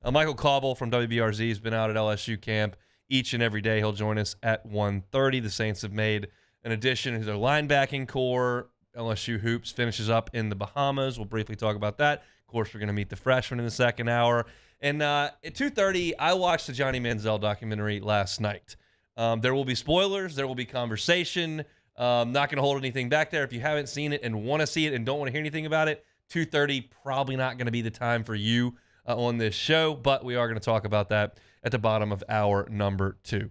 Michael Cauble from WBRZ has been out at LSU camp each and every day. He'll join us at 1:30. The Saints have made an addition to their linebacking core. LSU Hoops finishes up in the Bahamas. We'll briefly talk about that. Of course, we're going to meet the freshman in the second hour. And at 2:30, I watched the Johnny Manziel documentary last night. There will be spoilers. There will be conversation. Not going to hold anything back there. If you haven't seen it and want to see it and don't want to hear anything about it, 2:30, probably not going to be the time for you on this show, but we are going to talk about that at the bottom of hour number 2.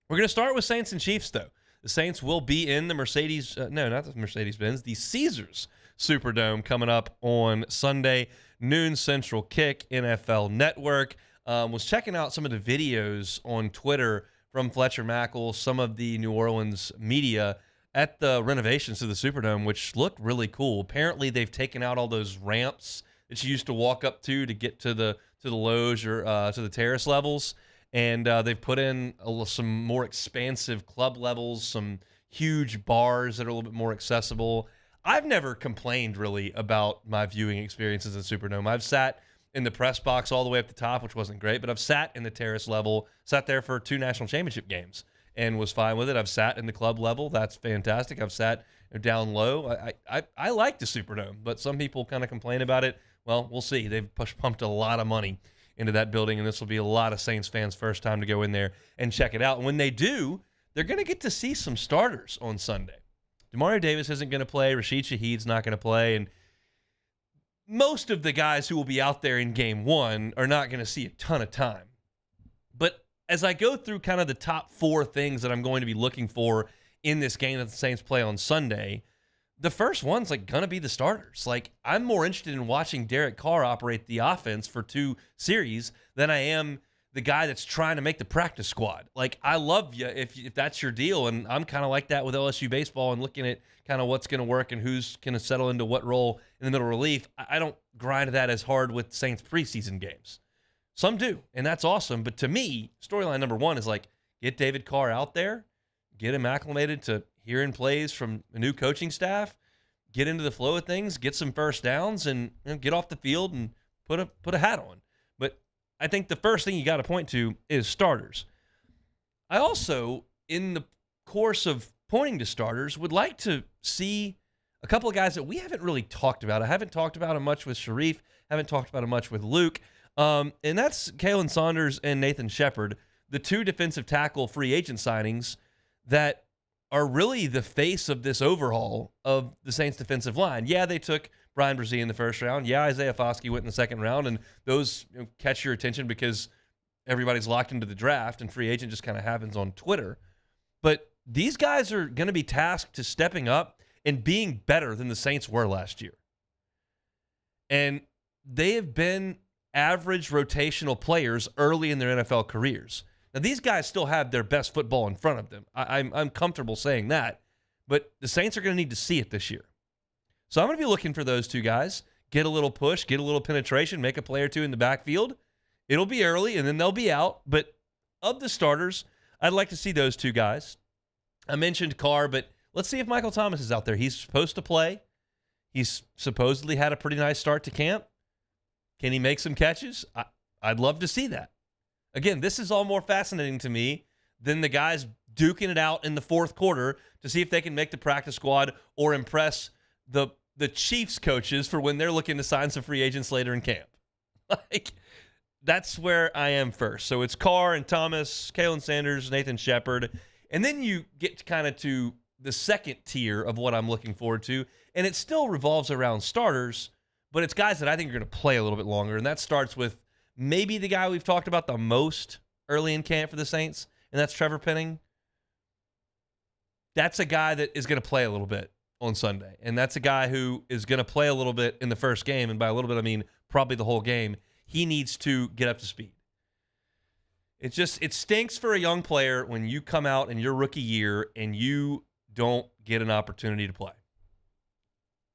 We're going to start with Saints and Chiefs, though. The Saints will be in the the Caesars Superdome coming up on Sunday, noon Central kick, NFL Network. Was checking out some of the videos on Twitter from Fletcher Mackel, some of the New Orleans media at the renovations to the Superdome, which looked really cool. Apparently, they've taken out all those ramps that you used to walk up to get to the loge or to the terrace levels. And they've put in some more expansive club levels, some huge bars that are a little bit more accessible. I've never complained, really, about my viewing experiences in Superdome. I've sat in the press box all the way up the top, which wasn't great, but I've sat in the terrace level, sat there for 2 national championship games, and was fine with it. I've sat in the club level. That's fantastic. I've sat down low. I like the Superdome, but some people kind of complain about it. Well, we'll see. They've pumped a lot of money into that building, and this will be a lot of Saints fans' first time to go in there and check it out. And when they do, they're going to get to see some starters on Sunday. Demario Davis isn't going to play. Rashid Shaheed's not going to play. And most of the guys who will be out there in game 1 are not going to see a ton of time. But as I go through kind of the top 4 things that I'm going to be looking for in this game that the Saints play on Sunday, the first one's going to be the starters. I'm more interested in watching Derek Carr operate the offense for 2 series than I am the guy that's trying to make the practice squad. I love you if that's your deal, and I'm kind of like that with LSU baseball and looking at kind of what's going to work and who's going to settle into what role in the middle relief. I don't grind that as hard with Saints preseason games. Some do, and that's awesome. But to me, storyline number 1 is get David Carr out there, get him acclimated to hearing plays from a new coaching staff, get into the flow of things, get some first downs, and get off the field and put a hat on. But I think the first thing you got to point to is starters. I also, in the course of pointing to starters, would like to see a couple of guys that we haven't really talked about. I haven't talked about them much with Sharif, haven't talked about them much with Luke, and that's Kalen Saunders and Nathan Shepard, the 2 defensive tackle free agent signings that are really the face of this overhaul of the Saints defensive line. Yeah, they took Brian Brzee in the first round. Yeah, Isaiah Foskey went in the second round, and those catch your attention because everybody's locked into the draft and free agent just kind of happens on Twitter. But these guys are going to be tasked to stepping up and being better than the Saints were last year. And they have been average rotational players early in their NFL careers. Now, these guys still have their best football in front of them. I'm comfortable saying that, but the Saints are going to need to see it this year. So I'm going to be looking for those 2 guys, get a little push, get a little penetration, make a play or 2 in the backfield. It'll be early, and then they'll be out. But of the starters, I'd like to see those 2 guys. I mentioned Carr, but let's see if Michael Thomas is out there. He's supposed to play. He's supposedly had a pretty nice start to camp. Can he make some catches? I'd love to see that. Again, this is all more fascinating to me than the guys duking it out in the 4th quarter to see if they can make the practice squad or impress the Chiefs coaches for when they're looking to sign some free agents later in camp. That's where I am first. So it's Carr and Thomas, Kalen Sanders, Nathan Shepard. And then you get kind of to the second tier of what I'm looking forward to. And it still revolves around starters, but it's guys that I think are going to play a little bit longer. And that starts with maybe the guy we've talked about the most early in camp for the Saints, and that's Trevor Penning. That's a guy that is going to play a little bit on Sunday, and that's a guy who is going to play a little bit in the first game, and by a little bit I mean probably the whole game. He needs to get up to speed. It stinks for a young player when you come out in your rookie year and you don't get an opportunity to play.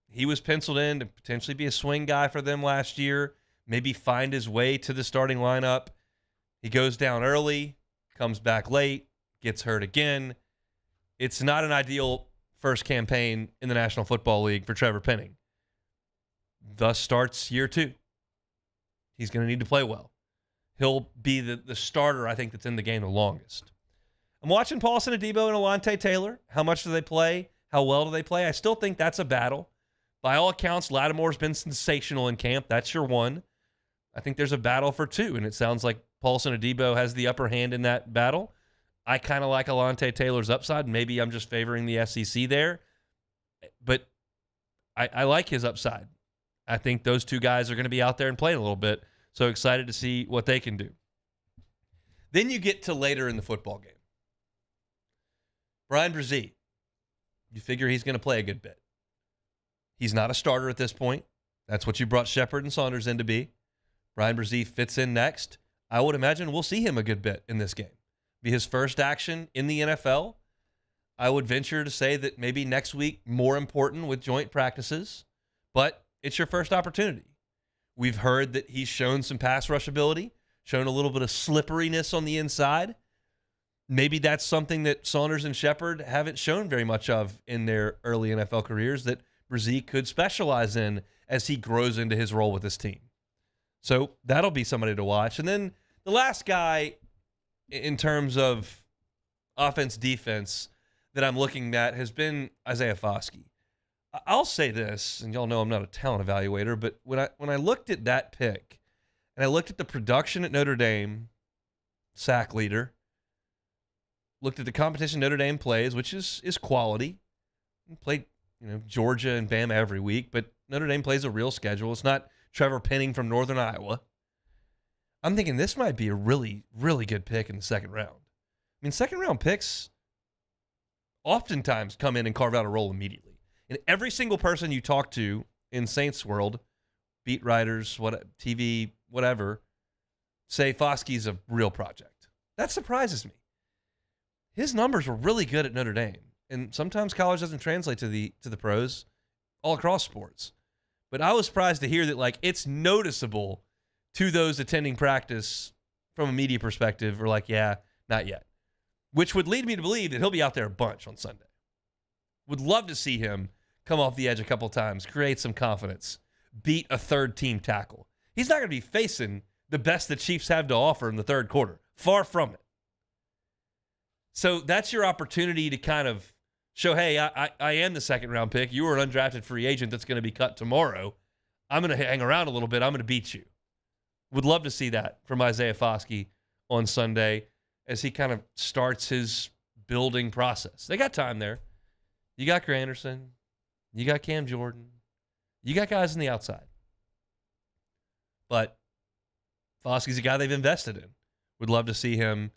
He was penciled in to potentially be a swing guy for them last year, maybe find his way to the starting lineup. He goes down early, comes back late, gets hurt again. It's not an ideal first campaign in the National Football League for Trevor Penning. Thus starts year 2. He's going to need to play well. he'll be the starter, I think, that's in the game the longest. I'm watching Paulson Adebo and Alontae Taylor. How much do they play? How well do they play? I still think that's a battle. By all accounts, Lattimore's been sensational in camp. That's your one. I think there's a battle for two, and it sounds like Paulson Adebo has the upper hand in that battle. I kind of like Alontae Taylor's upside. Maybe I'm just favoring the SEC there, but I like his upside. I think those two guys are going to be out there and playing a little bit, so excited to see what they can do. Then you get to later in the football game. Brian Brzee, you figure he's going to play a good bit. He's not a starter at this point. That's what you brought Shepard and Saunders in to be. Brian Brzee fits in next. I would imagine we'll see him a good bit in this game. Be his first action in the NFL. I would venture to say that maybe next week more important with joint practices, but it's your first opportunity. We've heard that he's shown some pass rush ability, shown a little bit of slipperiness on the inside. Maybe that's something that Saunders and Shepard haven't shown very much of in their early NFL careers that Brzee could specialize in as he grows into his role with this team. So that'll be somebody to watch. And then the last guy in terms of offense, defense that I'm looking at has been Isaiah Foskey. I'll say this, and y'all know I'm not a talent evaluator, but when I looked at that pick and I looked at the production at Notre Dame, sack leader, looked at the competition Notre Dame plays, which is quality. Played, Georgia and Bama every week, but Notre Dame plays a real schedule. It's not Trevor Penning from Northern Iowa. I'm thinking this might be a really, really good pick in the second round. I mean, second round picks oftentimes come in and carve out a role immediately. And every single person you talk to in Saints world, beat writers, TV, whatever, say Foskey's a real project. That surprises me. His numbers were really good at Notre Dame. And sometimes college doesn't translate to the pros all across sports. But I was surprised to hear that it's noticeable to those attending practice from a media perspective are like, yeah, not yet. Which would lead me to believe that he'll be out there a bunch on Sunday. Would love to see him come off the edge a couple times, create some confidence, beat a third-team tackle. He's not going to be facing the best the Chiefs have to offer in the third quarter. Far from it. So that's your opportunity to kind of show, hey, I am the second-round pick. You are an undrafted free agent that's going to be cut tomorrow. I'm going to hang around a little bit. I'm going to beat you. Would love to see that from Isaiah Foskey on Sunday as he kind of starts his building process. They got time there. You got Granderson. You got Cam Jordan. You got guys on the outside. But Foskey's a guy they've invested in. Would love to see him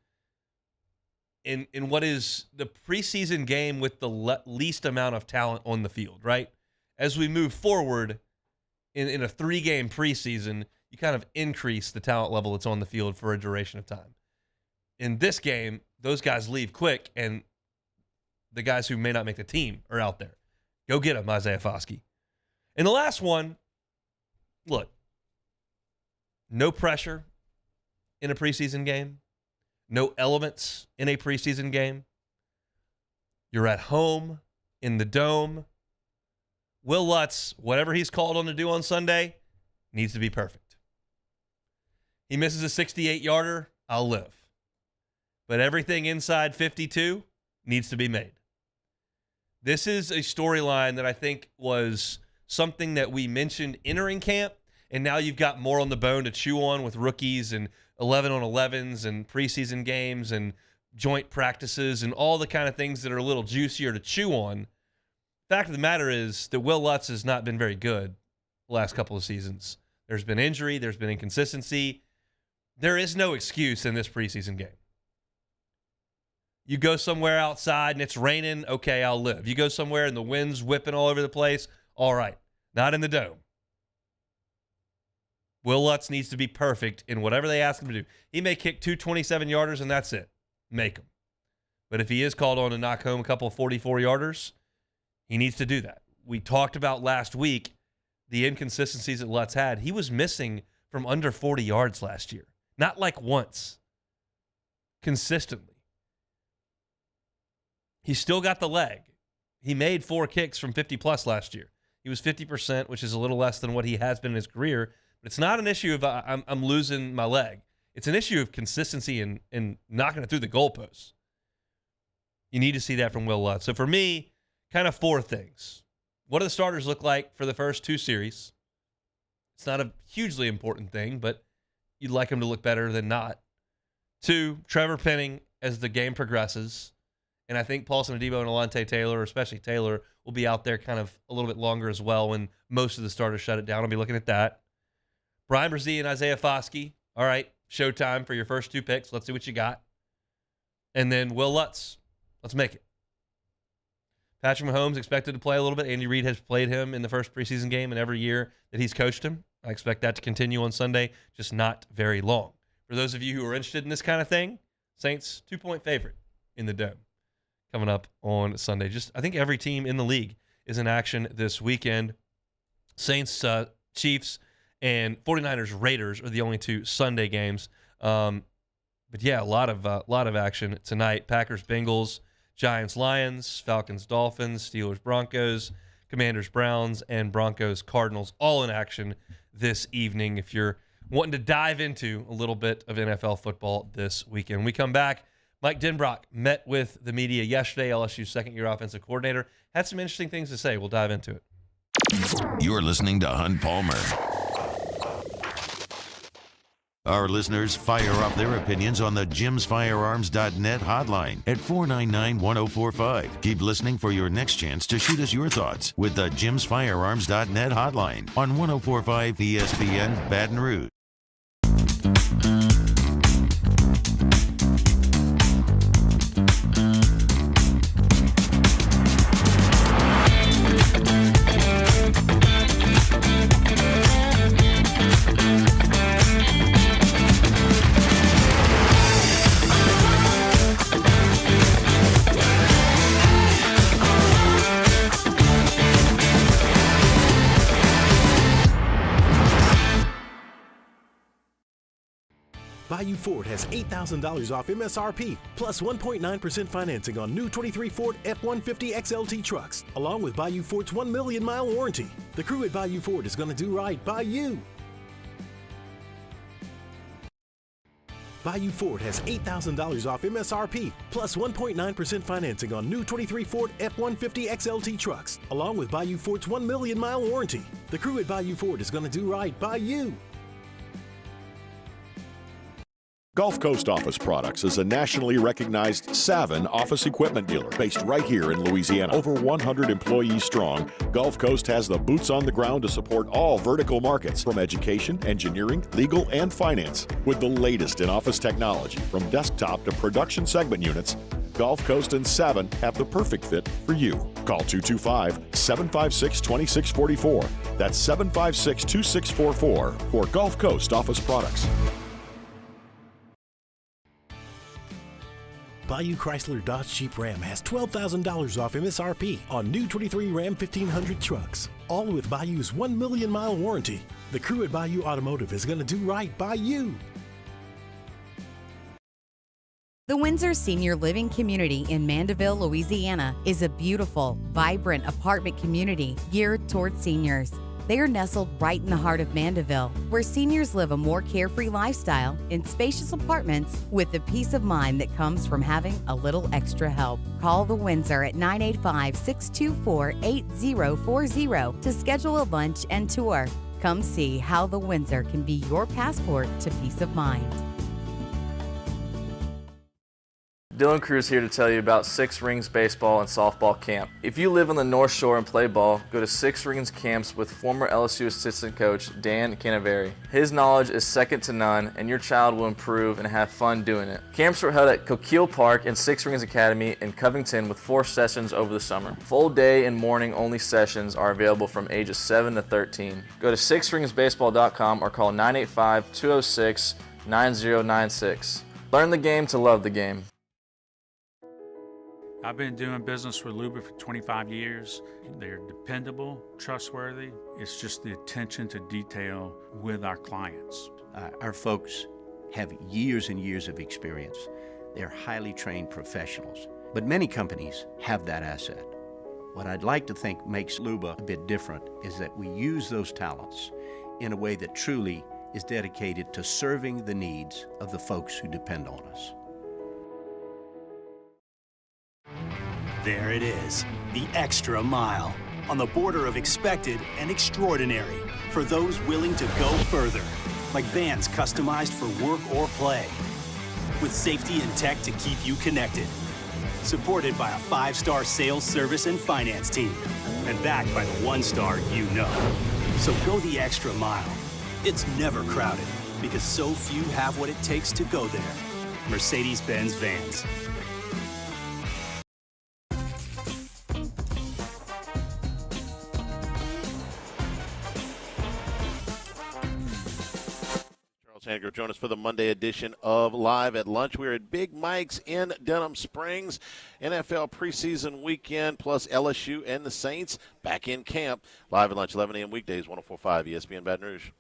in what is the preseason game with the least amount of talent on the field, right? As we move forward in a 3-game preseason, you kind of increase the talent level that's on the field for a duration of time. In this game, those guys leave quick, and the guys who may not make the team are out there. Go get him, Isaiah Foskey. And the last one, look, no pressure in a preseason game, no elements in a preseason game. You're at home in the Dome. Will Lutz, whatever he's called on to do on Sunday, needs to be perfect. He misses a 68-yarder, I'll live. But everything inside 52 needs to be made. This is a storyline that I think was something that we mentioned entering camp, and now you've got more on the bone to chew on with rookies and 11-on-11s and preseason games and joint practices and all the kind of things that are a little juicier to chew on. Fact of the matter is that Will Lutz has not been very good the last couple of seasons. There's been injury. There's been inconsistency. There is no excuse in this preseason game. You go somewhere outside and it's raining, okay, I'll live. You go somewhere and the wind's whipping all over the place, all right. Not in the Dome. Will Lutz needs to be perfect in whatever they ask him to do. He may kick 2 27-yarders and that's it. Make him. But if he is called on to knock home a couple of 44-yarders, he needs to do that. We talked about last week the inconsistencies that Lutz had. He was missing from under 40 yards last year. Not like once. Consistently. He's still got the leg. He made 4 kicks from 50-plus last year. He was 50%, which is a little less than what he has been in his career. But it's not an issue of I'm losing my leg. It's an issue of consistency and knocking it through the goalposts. You need to see that from Will Lutz. So for me, kind of 4 things. What do the starters look like for the first 2 series? It's not a hugely important thing, but you'd like them to look better than not. 2, Trevor Penning as the game progresses. And I think Paulson Adebo and Alontae Taylor, especially Taylor, will be out there kind of a little bit longer as well when most of the starters shut it down. I'll be looking at that. Brian Brzee and Isaiah Foskey. All right, showtime for your first 2 picks. Let's see what you got. And then Will Lutz. Let's make it. Patrick Mahomes expected to play a little bit. Andy Reid has played him in the first preseason game and every year that he's coached him. I expect that to continue on Sunday, just not very long. For those of you who are interested in this kind of thing, Saints 2-point favorite in the Dome coming up on Sunday. Just I think every team in the league is in action this weekend. Saints, Chiefs, and 49ers Raiders are the only 2 Sunday games. But yeah, a lot of action tonight. Packers Bengals, Giants Lions, Falcons Dolphins, Steelers Broncos, Commanders Browns, and Broncos Cardinals all in action this evening if you're wanting to dive into a little bit of NFL football this weekend. When we come back, Mike Denbrock met with the media yesterday, LSU's second-year offensive coordinator. Had some interesting things to say. We'll dive into it. You're listening to Hunt Palmer. Our listeners fire off their opinions on the jimsfirearms.net hotline at 499-1045. Keep listening for your next chance to shoot us your thoughts with the jimsfirearms.net hotline on 1045 ESPN Baton Rouge. Bayou Ford has $8,000 off MSRP, plus 1.9% financing on new 23 Ford F-150 XLT trucks, along with Bayou Ford's 1 million mile warranty. The crew at Bayou Ford is going to do right by you. Bayou Ford has $8,000 off MSRP, plus 1.9% financing on new 23 Ford F-150 XLT trucks, along with Bayou Ford's 1 million mile warranty. The crew at Bayou Ford is going to do right by you. Gulf Coast Office Products is a nationally recognized Savin office equipment dealer based right here in Louisiana. Over 100 employees strong, Gulf Coast has the boots on the ground to support all vertical markets from education, engineering, legal, and finance. With the latest in office technology, from desktop to production segment units, Gulf Coast and Savin have the perfect fit for you. Call 225-756-2644. That's 756-2644 for Gulf Coast Office Products. Bayou Chrysler Dodge Jeep Ram has $12,000 off MSRP on new 23 Ram 1500 trucks, all with Bayou's 1 million mile warranty. The crew at Bayou Automotive is going to do right by you. The Windsor Senior Living Community in Mandeville, Louisiana is a beautiful, vibrant apartment community geared toward seniors. They are nestled right in the heart of Mandeville, where seniors live a more carefree lifestyle in spacious apartments with the peace of mind that comes from having a little extra help. Call the Windsor at 985-624-8040 to schedule a lunch and tour. Come see how the Windsor can be your passport to peace of mind. Dylan Cruz here to tell you about Six Rings Baseball and Softball Camp. If you live on the North Shore and play ball, go to Six Rings Camps with former LSU assistant coach Dan Canaveri. His knowledge is second to none, and your child will improve and have fun doing it. Camps were held at Coquille Park and Six Rings Academy in Covington with 4 sessions over the summer. Full day and morning only sessions are available from ages 7 to 13. Go to sixringsbaseball.com or call 985-206-9096. Learn the game to love the game. I've been doing business with Luba for 25 years. They're dependable, trustworthy. It's just the attention to detail with our clients. Our folks have years and years of experience. They're highly trained professionals, but many companies have that asset. What I'd like to think makes Luba a bit different is that we use those talents in a way that truly is dedicated to serving the needs of the folks who depend on us. There it is, the extra mile, on the border of expected and extraordinary for those willing to go further, like vans customized for work or play, with safety and tech to keep you connected. Supported by a 5-star sales, service, and finance team, and backed by the 1-star you know. So go the extra mile. It's never crowded, because so few have what it takes to go there. Mercedes-Benz Vans. Sandro, join us for the Monday edition of Live at Lunch. We're at Big Mike's in Denham Springs. NFL preseason weekend plus LSU and the Saints back in camp. Live at Lunch, 11 a.m. weekdays, 104.5 ESPN Baton Rouge.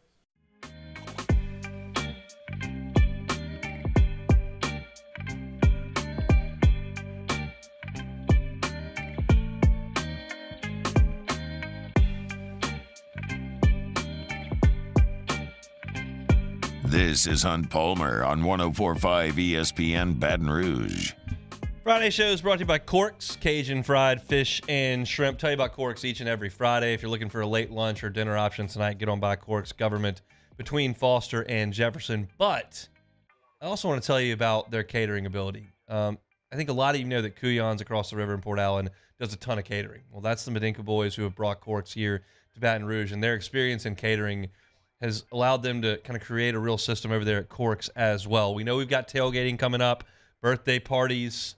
This is Hunt Palmer on 104.5 ESPN Baton Rouge. Friday show is brought to you by Corks, Cajun fried fish and shrimp. Tell you about Corks each and every Friday. If you're looking for a late lunch or dinner option tonight, get on by Corks Government between Foster and Jefferson. But I also want to tell you about their catering ability. I think a lot of you know that Kuyon's across the river in Port Allen does a ton of catering. Well, that's the Medinka boys who have brought Corks here to Baton Rouge, and their experience in catering has allowed them to kind of create a real system over there at Corks as well. We know we've got tailgating coming up, birthday parties.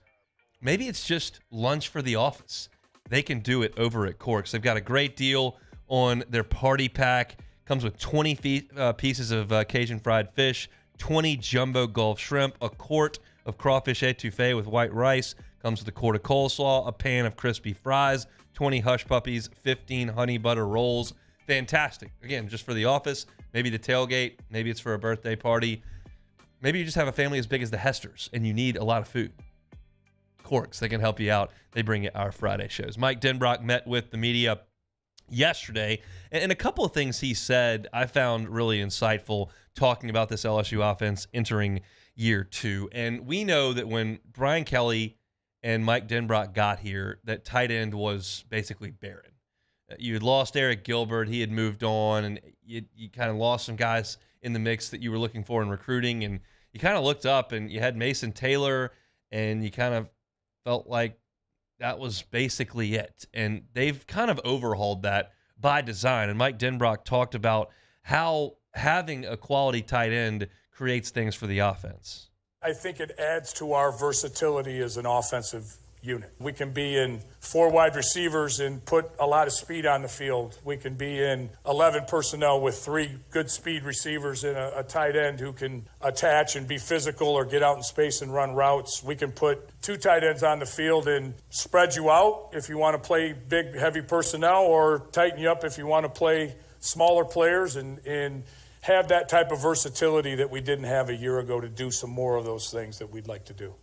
Maybe it's just lunch for the office. They can do it over at Corks. They've got a great deal on their party pack. Comes with 20 pieces of Cajun fried fish, 20 jumbo Gulf shrimp, a quart of crawfish etouffee with white rice. Comes with a quart of coleslaw, a pan of crispy fries, 20 hush puppies, 15 honey butter rolls. Fantastic. Again, just for the office, maybe the tailgate, maybe it's for a birthday party. Maybe you just have a family as big as the Hesters and you need a lot of food. Corks, they can help you out. They bring you our Friday shows. Mike Denbrock met with the media yesterday, and a couple of things he said I found really insightful talking about this LSU offense entering year 2. And we know that when Brian Kelly and Mike Denbrock got here, that tight end was basically barren. You had lost Eric Gilbert. He had moved on, and you kind of lost some guys in the mix that you were looking for in recruiting. And you kind of looked up, and you had Mason Taylor, and you kind of felt like that was basically it. And they've kind of overhauled that by design. And Mike Denbrock talked about how having a quality tight end creates things for the offense. I think it adds to our versatility as an offensive unit. We can be in 4 wide receivers and put a lot of speed on the field. We can be in 11 personnel with 3 good speed receivers and a tight end who can attach and be physical or get out in space and run routes. We can put 2 tight ends on the field and spread you out if you want to play big, heavy personnel, or tighten you up if you want to play smaller players, and have that type of versatility that we didn't have a year ago to do some more of those things that we'd like to do.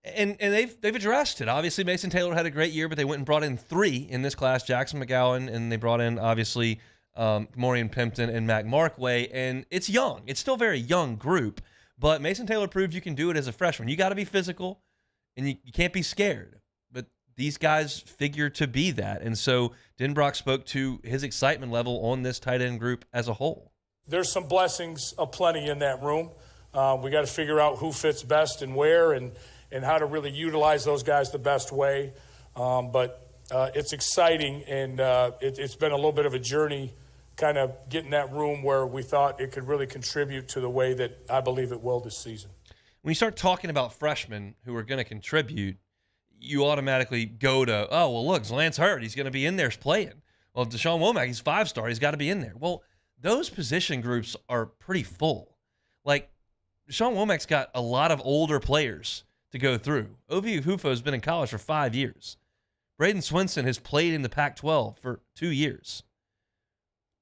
And they've addressed it. Obviously, Mason Taylor had a great year, but they went and brought in 3 in this class, Jackson McGowan, and they brought in, obviously, Maurian Pimpton and Mac Markway. And it's young. It's still a very young group, but Mason Taylor proved you can do it as a freshman. You got to be physical, and you can't be scared. But these guys figure to be that. And so Denbrock spoke to his excitement level on this tight end group as a whole. There's some blessings aplenty in that room. We got to figure out who fits best and where, and how to really utilize those guys the best way. But it's exciting, and it's been a little bit of a journey kind of getting that room where we thought it could really contribute to the way that I believe it will this season. When you start talking about freshmen who are going to contribute, you automatically go to, oh, well, look, Lance Hurd, he's going to be in there playing. Well, Deshaun Womack, he's 5-star, he's got to be in there. Well, those position groups are pretty full. Like, Deshaun Womack's got a lot of older players to go through. Ovi Hufo has been in college for 5 years. Braden Swinson has played in the Pac-12 for 2 years.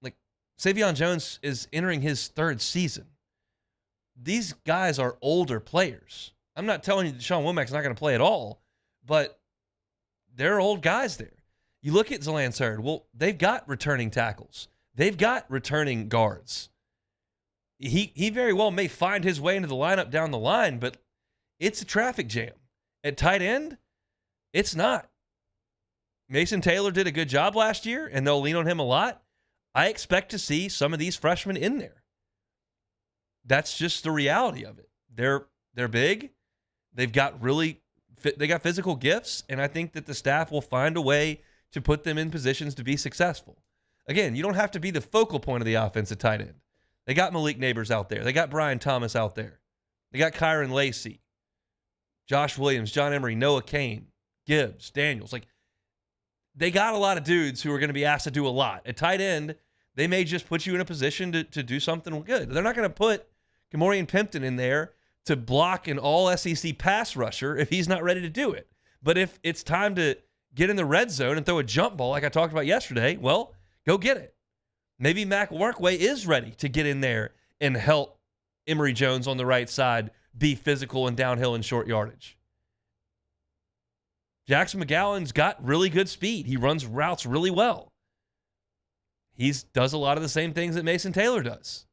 Like, Savion Jones is entering his 3rd season. These guys are older players. I'm not telling you Deshaun Womack's not going to play at all, but there are old guys there. You look at Zalance Hurd. Well, they've got returning tackles. They've got returning guards. he very well may find his way into the lineup down the line, but it's a traffic jam. At tight end, it's not. Mason Taylor did a good job last year, and they'll lean on him a lot. I expect to see some of these freshmen in there. That's just the reality of it. They're big. They've got physical gifts, and I think that the staff will find a way to put them in positions to be successful. Again, you don't have to be the focal point of the offense at tight end. They got Malik Neighbors out there. They got Brian Thomas out there. They got Kyron Lacey, Josh Williams, John Emery, Noah Kane, Gibbs, Daniels. Like, they got a lot of dudes who are going to be asked to do a lot. At tight end, they may just put you in a position to do something good. They're not going to put Kamorian Pimpton in there to block an all-SEC pass rusher if he's not ready to do it. But if it's time to get in the red zone and throw a jump ball like I talked about yesterday, well, go get it. Maybe Mac Workway is ready to get in there and help Emory Jones on the right side be physical and downhill and short yardage. Jackson McGowan's got really good speed. He runs routes really well. He does a lot of the same things that Mason Taylor does.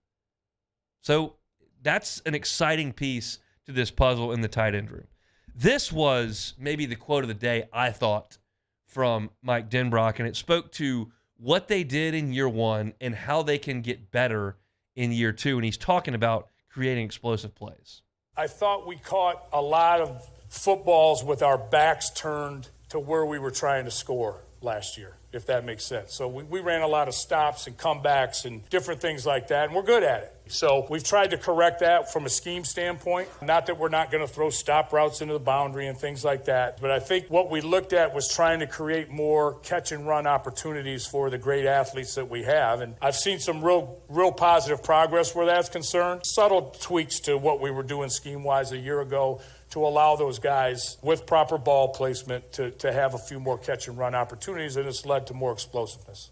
So that's an exciting piece to this puzzle in the tight end room. This was maybe the quote of the day, I thought, from Mike Denbrock, and it spoke to what they did in year one and how they can get better in year two. And he's talking about creating explosive plays. I thought we caught a lot of footballs with our backs turned to where we were trying to score last year, if that makes sense. So we ran a lot of stops and comebacks and different things like that, and we're good at it. So we've tried to correct that from a scheme standpoint. Not that we're not going to throw stop routes into the boundary and things like that, but I think what we looked at was trying to create more catch and run opportunities for the great athletes that we have. And I've seen some real positive progress where that's concerned. Subtle tweaks to what we were doing scheme-wise a year ago to allow those guys with proper ball placement to have a few more catch and run opportunities, and it's led to more explosiveness.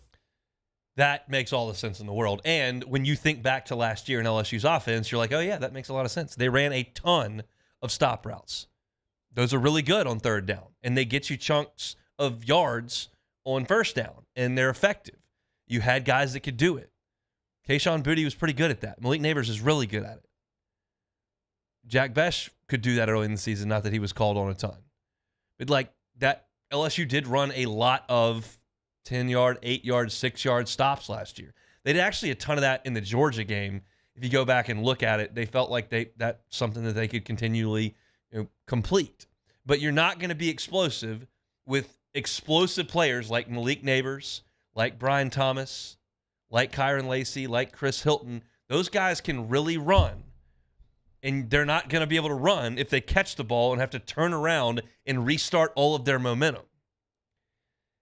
That makes all the sense in the world. And when you think back to last year in LSU's offense, you're like, oh, yeah, that makes a lot of sense. They ran a ton of stop routes. Those are really good on third down, and they get you chunks of yards on first down, and they're effective. You had guys that could do it. Kayshon Boutte was pretty good at that. Malik Neighbors is really good at it. Jack Besh could do that early in the season, not that he was called on a ton. But like that, LSU did run a lot of 10-yard, 8-yard, 6-yard stops last year. They did actually a ton of that in the Georgia game. If you go back and look at it, they felt like that's something that they could continually complete. But you're not going to be explosive with explosive players like Malik Neighbors, like Brian Thomas, like Kyron Lacey, like Chris Hilton. Those guys can really run. And they're not going to be able to run if they catch the ball and have to turn around and restart all of their momentum.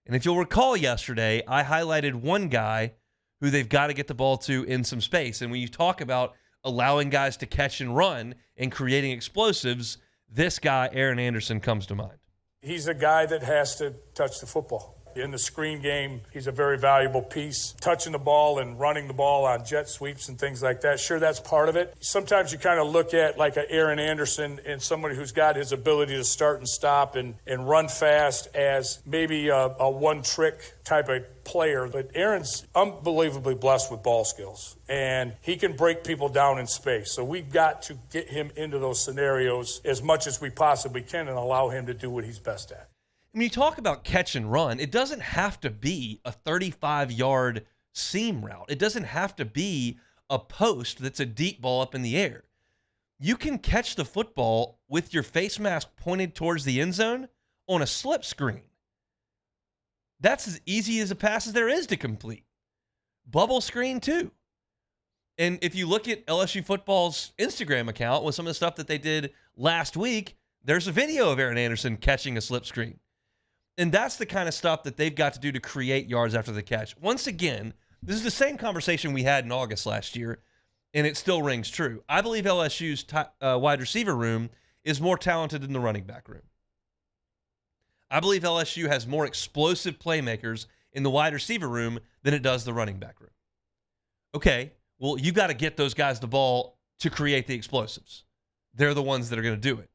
And if you'll recall yesterday, I highlighted one guy who they've got to get the ball to in some space. And when you talk about allowing guys to catch and run and creating explosives, this guy, Aaron Anderson, comes to mind. He's a guy that has to touch the football. In the screen game, he's a very valuable piece. Touching the ball and running the ball on jet sweeps and things like that, sure, that's part of it. Sometimes you kind of look at like a Aaron Anderson and somebody who's got his ability to start and stop and run fast as maybe a one-trick type of player. But Aaron's unbelievably blessed with ball skills, and he can break people down in space. So we've got to get him into those scenarios as much as we possibly can and allow him to do what he's best at. When you talk about catch and run, it doesn't have to be a 35-yard seam route. It doesn't have to be a post that's a deep ball up in the air. You can catch the football with your face mask pointed towards the end zone on a slip screen. That's as easy as a pass as there is to complete. Bubble screen, too. And if you look at LSU football's Instagram account with some of the stuff that they did last week, there's a video of Aaron Anderson catching a slip screen. And that's the kind of stuff that they've got to do to create yards after the catch. Once again, this is the same conversation we had in August last year, and it still rings true. I believe LSU's wide receiver room is more talented than the running back room. I believe LSU has more explosive playmakers in the wide receiver room than it does the running back room. Okay, well, you got to get those guys the ball to create the explosives. They're the ones that are going to do it.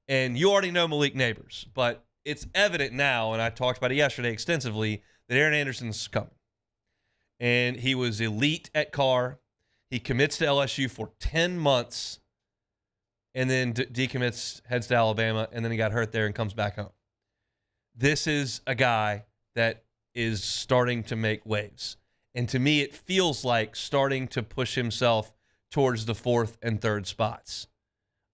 And you already know Malik Neighbors, but it's evident now, and I talked about it yesterday extensively, that Aaron Anderson's coming. And he was elite at Carr. He commits to LSU for 10 months and then decommits, heads to Alabama, and then he got hurt there and comes back home. This is a guy that is starting to make waves. And to me, it feels like starting to push himself towards the 4th and 3rd spots.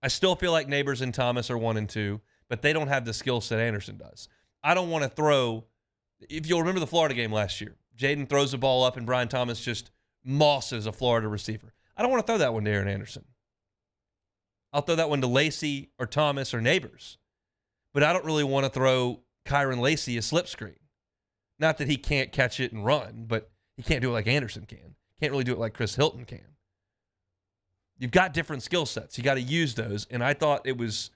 I still feel like Neighbors and Thomas are 1 and 2, but they don't have the skill set Anderson does. I don't want to throw, if you'll remember the Florida game last year, Jaden throws the ball up and Brian Thomas just mosses a Florida receiver. I don't want to throw that one to Aaron Anderson. I'll throw that one to Lacey or Thomas or Neighbors. But I don't really want to throw Kyron Lacey a slip screen. Not that he can't catch it and run, but he can't do it like Anderson can. Can't really do it like Chris Hilton can. You've got different skill sets. You got to use those. And I thought it was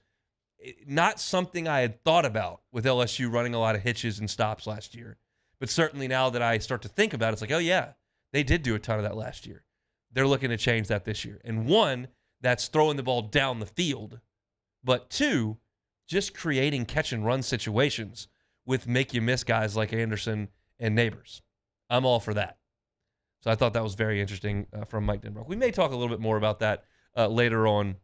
not something I had thought about with LSU running a lot of hitches and stops last year. But certainly now that I start to think about it, it's like, oh, yeah, they did do a ton of that last year. They're looking to change that this year. And 1, that's throwing the ball down the field. But 2, just creating catch-and-run situations with make-you-miss guys like Anderson and Neighbors. I'm all for that. So I thought that was very interesting from Mike Denbrock. We may talk a little bit more about that later on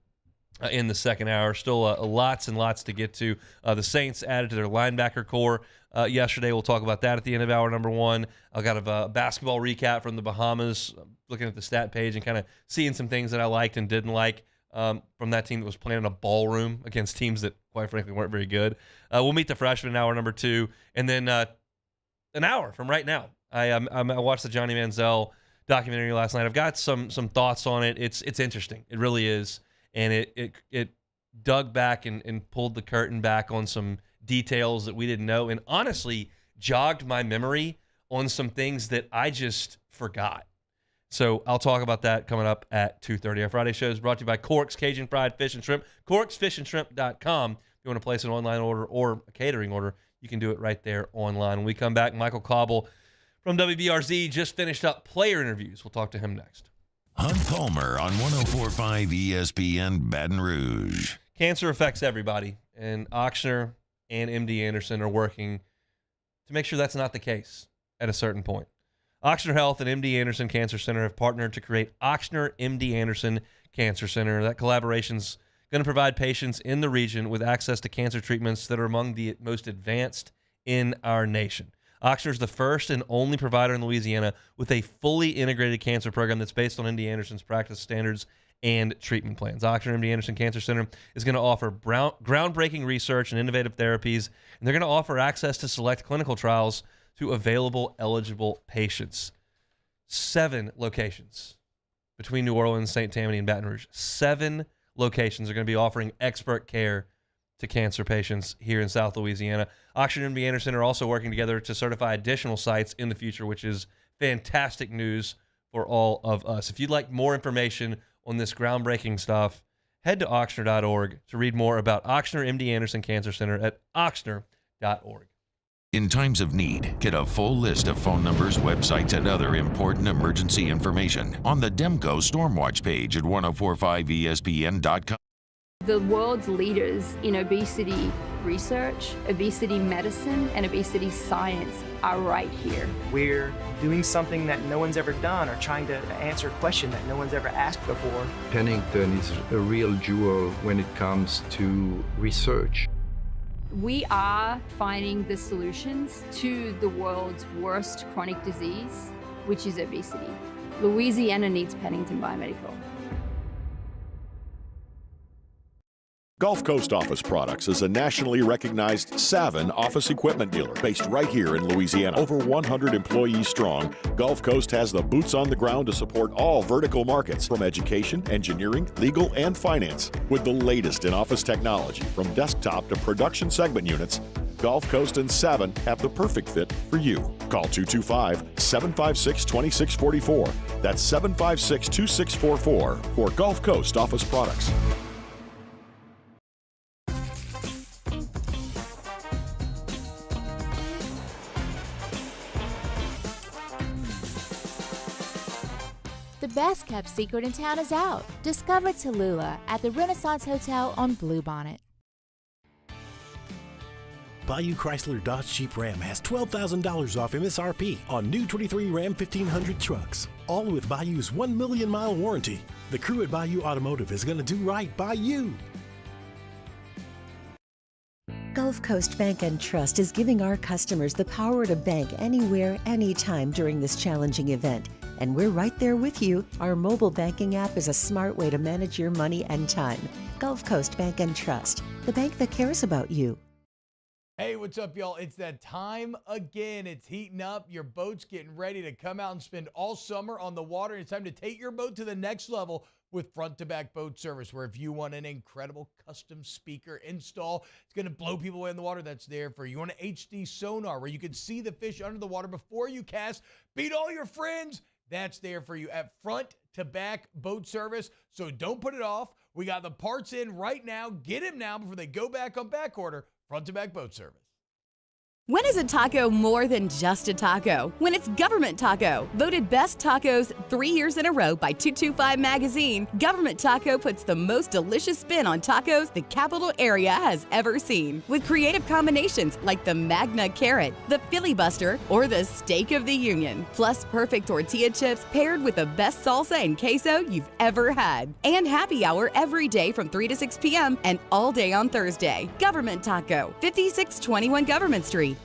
in the second hour. Still lots and lots to get to. The Saints added to their linebacker core yesterday. We'll talk about that at the end of hour number 1. I've got a basketball recap from the Bahamas, looking at the stat page and kind of seeing some things that I liked and didn't like from that team that was playing in a ballroom against teams that, quite frankly, weren't very good. We'll meet the freshman in hour number 2. And then an hour from right now, I watched the Johnny Manziel documentary last night. I've got some thoughts on it. It's interesting. It really is. And it dug back and pulled the curtain back on some details that we didn't know, and honestly jogged my memory on some things that I just forgot. So I'll talk about that coming up at 2:30. Our Friday show is brought to you by Cork's Cajun Fried Fish and Shrimp. CorksFishandShrimp.com. If you want to place an online order or a catering order, you can do it right there online. When we come back, Michael Cobble from WBRZ just finished up player interviews. We'll talk to him next. Hunt Palmer on 104.5 ESPN Baton Rouge. Cancer affects everybody, and Ochsner and MD Anderson are working to make sure that's not the case at a certain point. Ochsner Health and MD Anderson Cancer Center have partnered to create Ochsner MD Anderson Cancer Center. That collaboration's going to provide patients in the region with access to cancer treatments that are among the most advanced in our nation. Ochsner is the first and only provider in Louisiana with a fully integrated cancer program that's based on MD Anderson's practice standards and treatment plans. Ochsner MD Anderson Cancer Center is going to offer groundbreaking research and innovative therapies, and they're going to offer access to select clinical trials to available eligible patients. 7 locations between New Orleans, St. Tammany, and Baton Rouge. 7 locations are going to be offering expert care to cancer patients here in South Louisiana. Ochsner and MD Anderson are also working together to certify additional sites in the future, which is fantastic news for all of us. If you'd like more information on this groundbreaking stuff, head to Ochsner.org to read more about Ochsner MD Anderson Cancer Center at Ochsner.org. In times of need, get a full list of phone numbers, websites, and other important emergency information on the Demco Stormwatch page at 1045ESPN.com. The world's leaders in obesity research, obesity medicine, and obesity science are right here. We're doing something that no one's ever done, or trying to answer a question that no one's ever asked before. Pennington is a real jewel when it comes to research. We are finding the solutions to the world's worst chronic disease, which is obesity. Louisiana needs Pennington Biomedical. Gulf Coast Office Products is a nationally recognized Savin office equipment dealer based right here in Louisiana. Over 100 employees strong, Gulf Coast has the boots on the ground to support all vertical markets, from education, engineering, legal, and finance. With the latest in office technology, from desktop to production segment units, Gulf Coast and Savin have the perfect fit for you. Call 225-756-2644. That's 756-2644 for Gulf Coast Office Products. The best kept secret in town is out. Discover Tallulah at the Renaissance Hotel on Bluebonnet. Bayou Chrysler Dodge Jeep Ram has $12,000 off MSRP on new 23 Ram 1500 trucks, all with Bayou's 1 million mile warranty. The crew at Bayou Automotive is going to do right by you. Gulf Coast Bank and Trust is giving our customers the power to bank anywhere, anytime during this challenging event. And we're right there with you. Our mobile banking app is a smart way to manage your money and time. Gulf Coast Bank and Trust, the bank that cares about you. Hey, what's up, y'all? It's that time again. It's heating up. Your boat's getting ready to come out and spend all summer on the water. It's time to take your boat to the next level with front-to-back boat service, where if you want an incredible custom speaker install, it's going to blow people away in the water, that's there for you. You want an HD sonar where you can see the fish under the water before you cast, beat all your friends, that's there for you at front-to-back boat service. So don't put it off. We got the parts in right now. Get them now before they go back on back order. Front-to-back boat service. When is a taco more than just a taco? When it's Government Taco. Voted best tacos 3 years in a row by 225 Magazine, Government Taco puts the most delicious spin on tacos the capital area has ever seen. With creative combinations like the Magna Carrot, the Filibuster, or the Steak of the Union. Plus perfect tortilla chips paired with the best salsa and queso you've ever had. And happy hour every day from 3 to 6 p.m. and all day on Thursday. Government Taco, 5621 Government Street.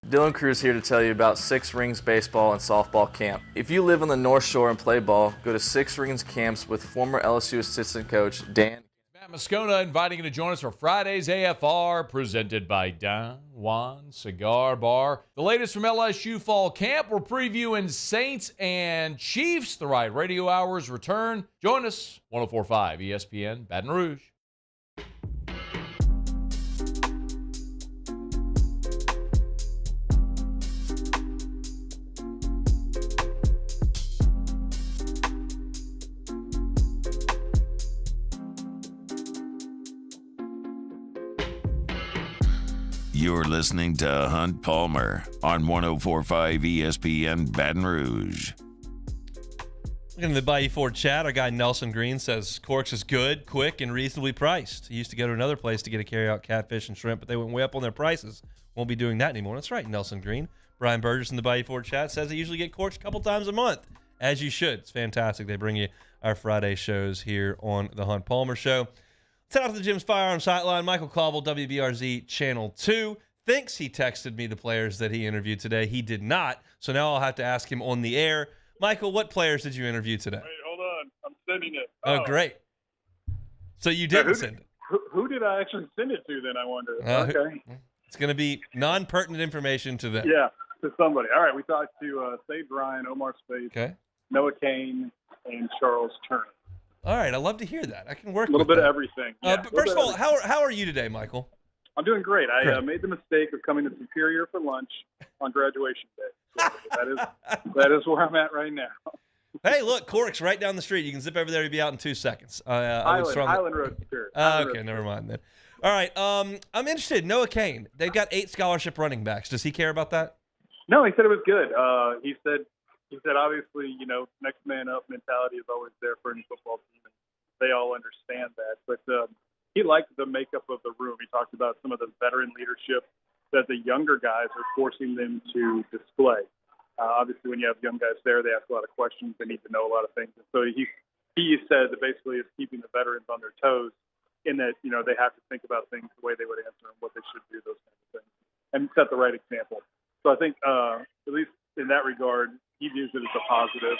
Dylan Cruz here to tell you about Six Rings Baseball and Softball Camp. If you live on the North Shore and play ball, go to Six Rings Camps with former LSU assistant coach Dan. Matt Moscona inviting you to join us for Friday's AFR, presented by Don Juan Cigar Bar. The latest from LSU Fall Camp, we're previewing Saints and Chiefs. The Riot Radio Hours return. Join us, 104.5 ESPN, Baton Rouge. You're listening to Hunt Palmer on 104.5 ESPN Baton Rouge. Looking at the Bayou Ford chat, our guy Nelson Green says Corks is good, quick, and reasonably priced. He used to go to another place to get a carry-out catfish and shrimp, but they went way up on their prices. Won't be doing that anymore. That's right, Nelson Green. Brian Burgess in the Bayou Ford chat says they usually get Corks a couple times a month, as you should. It's fantastic. They bring you our Friday shows here on the Hunt Palmer Show. Let's head off to the Jim's Firearms Hotline. Michael Cauble, WBRZ Channel 2, thinks he texted me the players that he interviewed today. He did not, so now I'll have to ask him on the air. Michael, what players did you interview today? Wait, hold on. I'm sending it. Oh, great. So you didn't send it. Who did I actually send it to then, I wonder? Okay. It's going to be non-pertinent information to them. Yeah, to somebody. All right, we talked to Sage Ryan, Omar Spade, Noah Kane, and Charles Turner. All right, I love to hear that. I can work a little with bit that. of everything. Yeah, first of all, how are you today, Michael? I'm doing great. I made the mistake of coming to Superior for lunch on graduation day. So that is where I'm at right now. Hey, look, Cork's right down the street. You can zip over there and be out in 2 seconds. Highland Road Superior. Okay, never mind then. All right, I'm interested. Noah Kane. They've got 8 scholarship running backs. Does he care about that? No, he said it was good. He said obviously, next man up mentality is always there for any football team, and they all understand that. But he liked the makeup of the room. He talked about some of the veteran leadership that the younger guys are forcing them to display. Obviously, when you have young guys there, they ask a lot of questions. They need to know a lot of things. And so he said that basically it's keeping the veterans on their toes in that, they have to think about things the way they would answer and what they should do, those kinds of things, and set the right example. So I think, at least in that regard, he views it as a positive.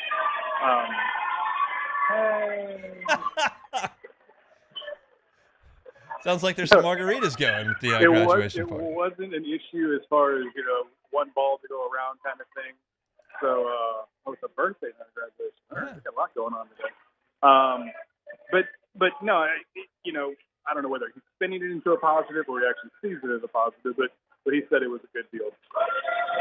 Sounds like there's some margaritas going with the graduation party. It wasn't an issue as far as, one ball to go around kind of thing. So, it's a birthday, not a graduation. All right, we got a lot going on today. But no, I don't know whether he's spinning it into a positive or he actually sees it as a positive, but he said it was a good deal.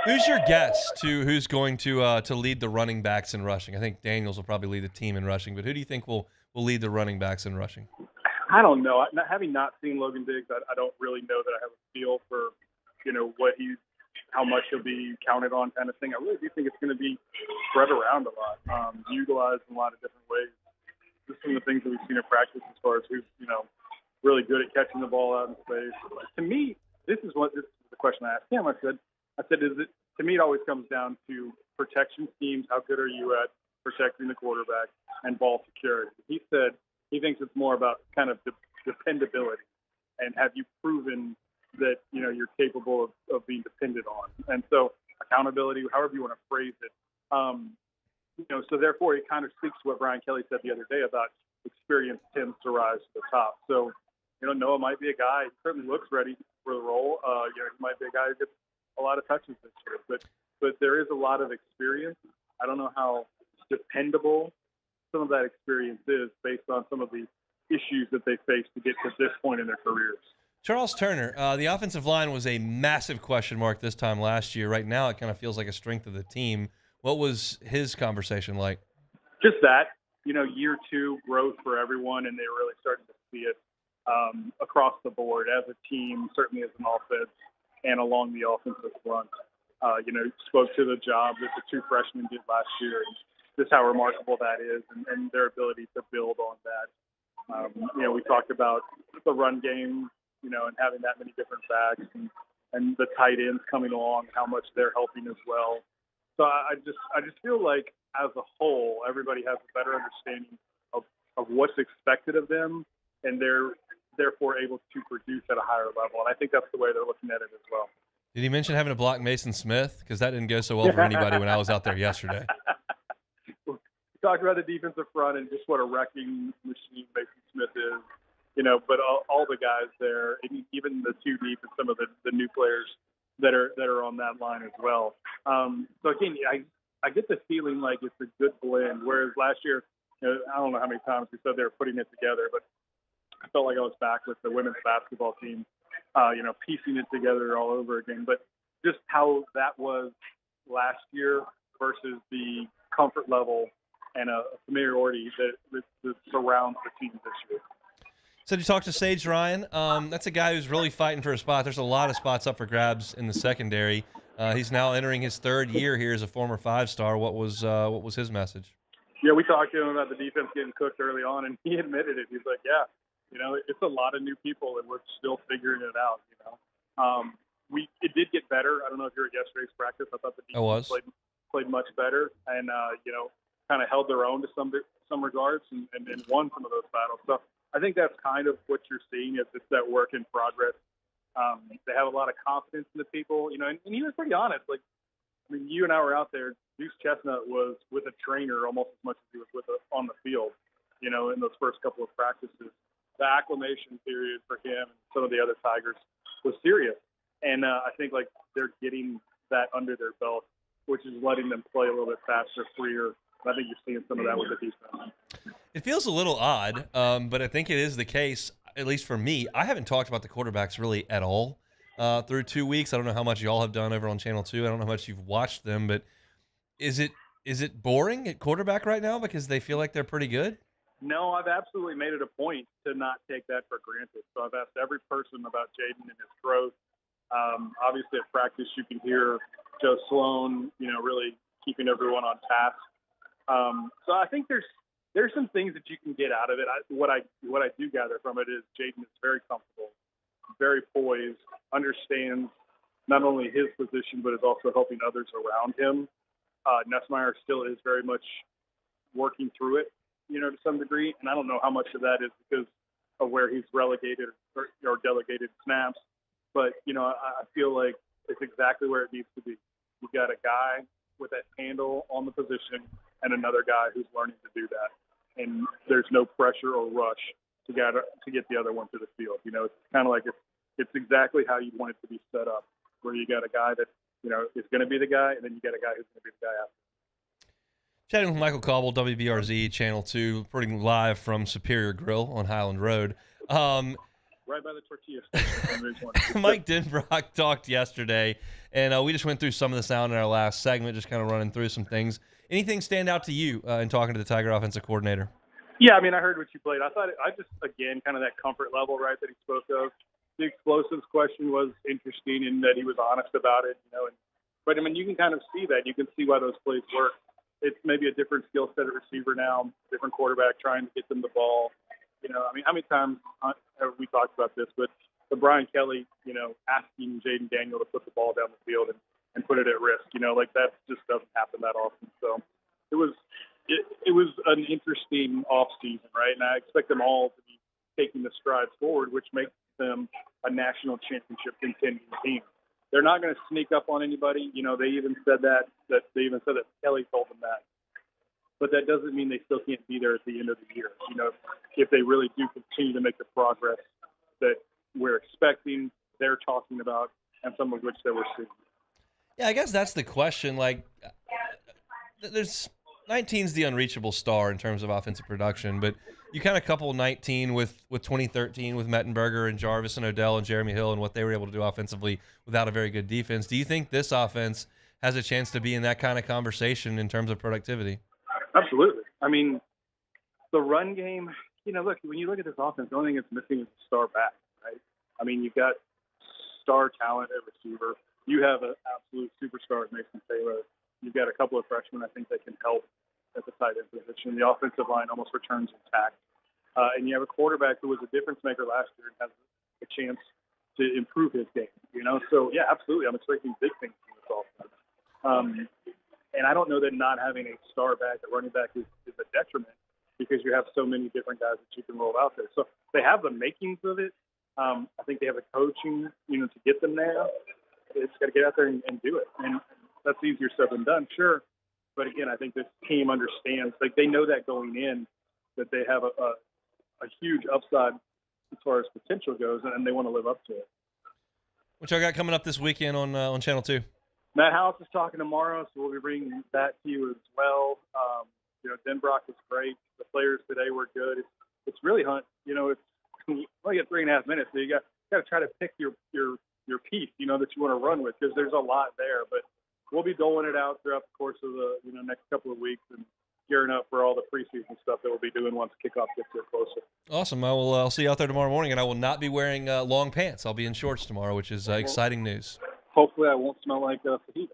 Who's your guess to who's going to lead the running backs in rushing? I think Daniels will probably lead the team in rushing, but who do you think will lead the running backs in rushing? I don't know. Having not seen Logan Diggs, I don't really know that I have a feel for, how much he'll be counted on kind of thing. I really do think it's going to be spread around a lot, utilized in a lot of different ways. Just some of the things that we've seen in practice as far as who's, really good at catching the ball out in space. To me, this is the question I asked him. I said, to me, it always comes down to protection schemes. How good are you at protecting the quarterback and ball security? He said he thinks it's more about kind of dependability, and have you proven that, you're capable of being depended on? And so accountability, however you want to phrase it. So therefore it kind of speaks to what Brian Kelly said the other day about experience tends to rise to the top. So, Noah might be a guy, he certainly looks ready for the role. He might be a guy who gets a lot of touches this year, but there is a lot of experience. I don't know how dependable some of that experience is based on some of the issues that they faced to get to this point in their careers. Charles Turner, the offensive line was a massive question mark this time last year. Right now, it kind of feels like a strength of the team. What was his conversation like? Just that, year two growth for everyone, and they're really starting to see it across the board as a team, certainly as an offense, and along the offensive front. Spoke to the job that the two freshmen did last year, and just how remarkable that is, and their ability to build on that. We talked about the run game, and having that many different backs, and the tight ends coming along, how much they're helping as well. So I just feel like as a whole, everybody has a better understanding of what's expected of them, and they're therefore able to produce at a higher level. And I think that's the way they're looking at it as well. Did he mention having to block Mason Smith? Because that didn't go so well for anybody when I was out there yesterday. We talked about the defensive front and just what a wrecking machine Mason Smith is. But all the guys there, even the two deep and some of the new players that are on that line as well. So again, I get the feeling like it's a good blend. Whereas last year, I don't know how many times we said they were putting it together, but I felt like I was back with the women's basketball team, piecing it together all over again. But just how that was last year versus the comfort level and a familiarity that surrounds the team this year. So you talked to Sage Ryan. That's a guy who's really fighting for a spot. There's a lot of spots up for grabs in the secondary. He's now entering his third year here as a former five-star. What was his message? Yeah, we talked to him about the defense getting cooked early on, and he admitted it. He's like, yeah, it's a lot of new people, and we're still figuring it out. It did get better. I don't know if you were at yesterday's practice. I thought the defense played much better, and kind of held their own to some regards, and won some of those battles. So I think that's kind of what you're seeing is it's that work in progress. They have a lot of confidence in the people, and he was pretty honest. Like, you and I were out there. Deuce Chestnut was with a trainer almost as much as he was on the field, in those first couple of practices. The acclimation period for him and some of the other Tigers was serious. And I think, they're getting that under their belt, which is letting them play a little bit faster, freer. I think you're seeing some of that with the defense. It feels a little odd, but I think it is the case, at least for me. I haven't talked about the quarterbacks really at all through 2 weeks. I don't know how much y'all have done over on Channel 2. I don't know how much you've watched them, but is it boring at quarterback right now because they feel like they're pretty good? No, I've absolutely made it a point to not take that for granted. So I've asked every person about Jaden and his growth. Obviously at practice you can hear Joe Sloan, really keeping everyone on task. So I think there's some things that you can get out of it. What I do gather from it is Jaden is very comfortable, very poised, understands not only his position but is also helping others around him. Nussmeier still is very much working through it, to some degree, and I don't know how much of that is because of where he's relegated or delegated snaps. But I feel like it's exactly where it needs to be. You've got a guy with that handle on the position and another guy who's learning to do that. And there's no pressure or rush to get the other one to the field. It's kind of like it's exactly how you want it to be set up, where you got a guy that, is going to be the guy, and then you got a guy who's going to be the guy after. Chatting with Michael Cauble, WBRZ, Channel 2, reporting live from Superior Grill on Highland Road. Right by the tortilla station. Mike Denbrock talked yesterday, and we just went through some of the sound in our last segment, just kind of running through some things. Anything stand out to you in talking to the Tiger offensive coordinator? Yeah, I heard what you played. I thought again, kind of that comfort level, right, that he spoke of. The explosives question was interesting in that he was honest about it, but you can kind of see that. You can see why those plays work. It's maybe a different skill set at receiver now, different quarterback trying to get them the ball. How many times have we talked about this? But But Brian Kelly, asking Jaden Daniel to put the ball down the field and put it at risk, that just doesn't happen that often. So it was an interesting off season, right? And I expect them all to be taking the strides forward, which makes them a national championship contending team. They're not going to sneak up on anybody. They even said that Kelly told them that. But that doesn't mean they still can't be there at the end of the year. If they really do continue to make the progress that we're expecting, they're talking about, and some of which that we're seeing. Yeah, I guess that's the question. Like, there's 19's the unreachable star in terms of offensive production, but you kind of couple 19 with 2013 with Mettenberger and Jarvis and Odell and Jeremy Hill and what they were able to do offensively without a very good defense. Do you think this offense has a chance to be in that kind of conversation in terms of productivity? Absolutely. I mean, the run game, look, when you look at this offense, the only thing that's missing is a star back, right? I mean, you've got star talent at receiver. You have an absolute superstar at Mason Taylor. You've got a couple of freshmen I think that can help at the tight end position. The offensive line almost returns intact. And you have a quarterback who was a difference maker last year and has a chance to improve his game, So, yeah, absolutely. I'm expecting big things from this offense. And I don't know that not having a star back, a running back, is a detriment because you have so many different guys that you can roll out there. So they have the makings of it. I think they have the coaching, to get them there. It's got to get out there and do it. And that's easier said than done, sure. But again, I think this team understands, like they know that going in, that they have a huge upside as far as potential goes, and they want to live up to it. What y'all got coming up this weekend on Channel 2? Matt House is talking tomorrow, so we'll be bringing that to you as well. Denbrock was great. The players today were good. It's really, Hunt, it's you only get 3.5 minutes, so you got to try to pick your piece, that you want to run with, because there's a lot there. But we'll be doling it out throughout the course of the next couple of weeks and gearing up for all the preseason stuff that we'll be doing once kickoff gets here closer. Awesome. I'll see you out there tomorrow morning, and I will not be wearing long pants. I'll be in shorts tomorrow, which is exciting news. Hopefully I won't smell like fajita.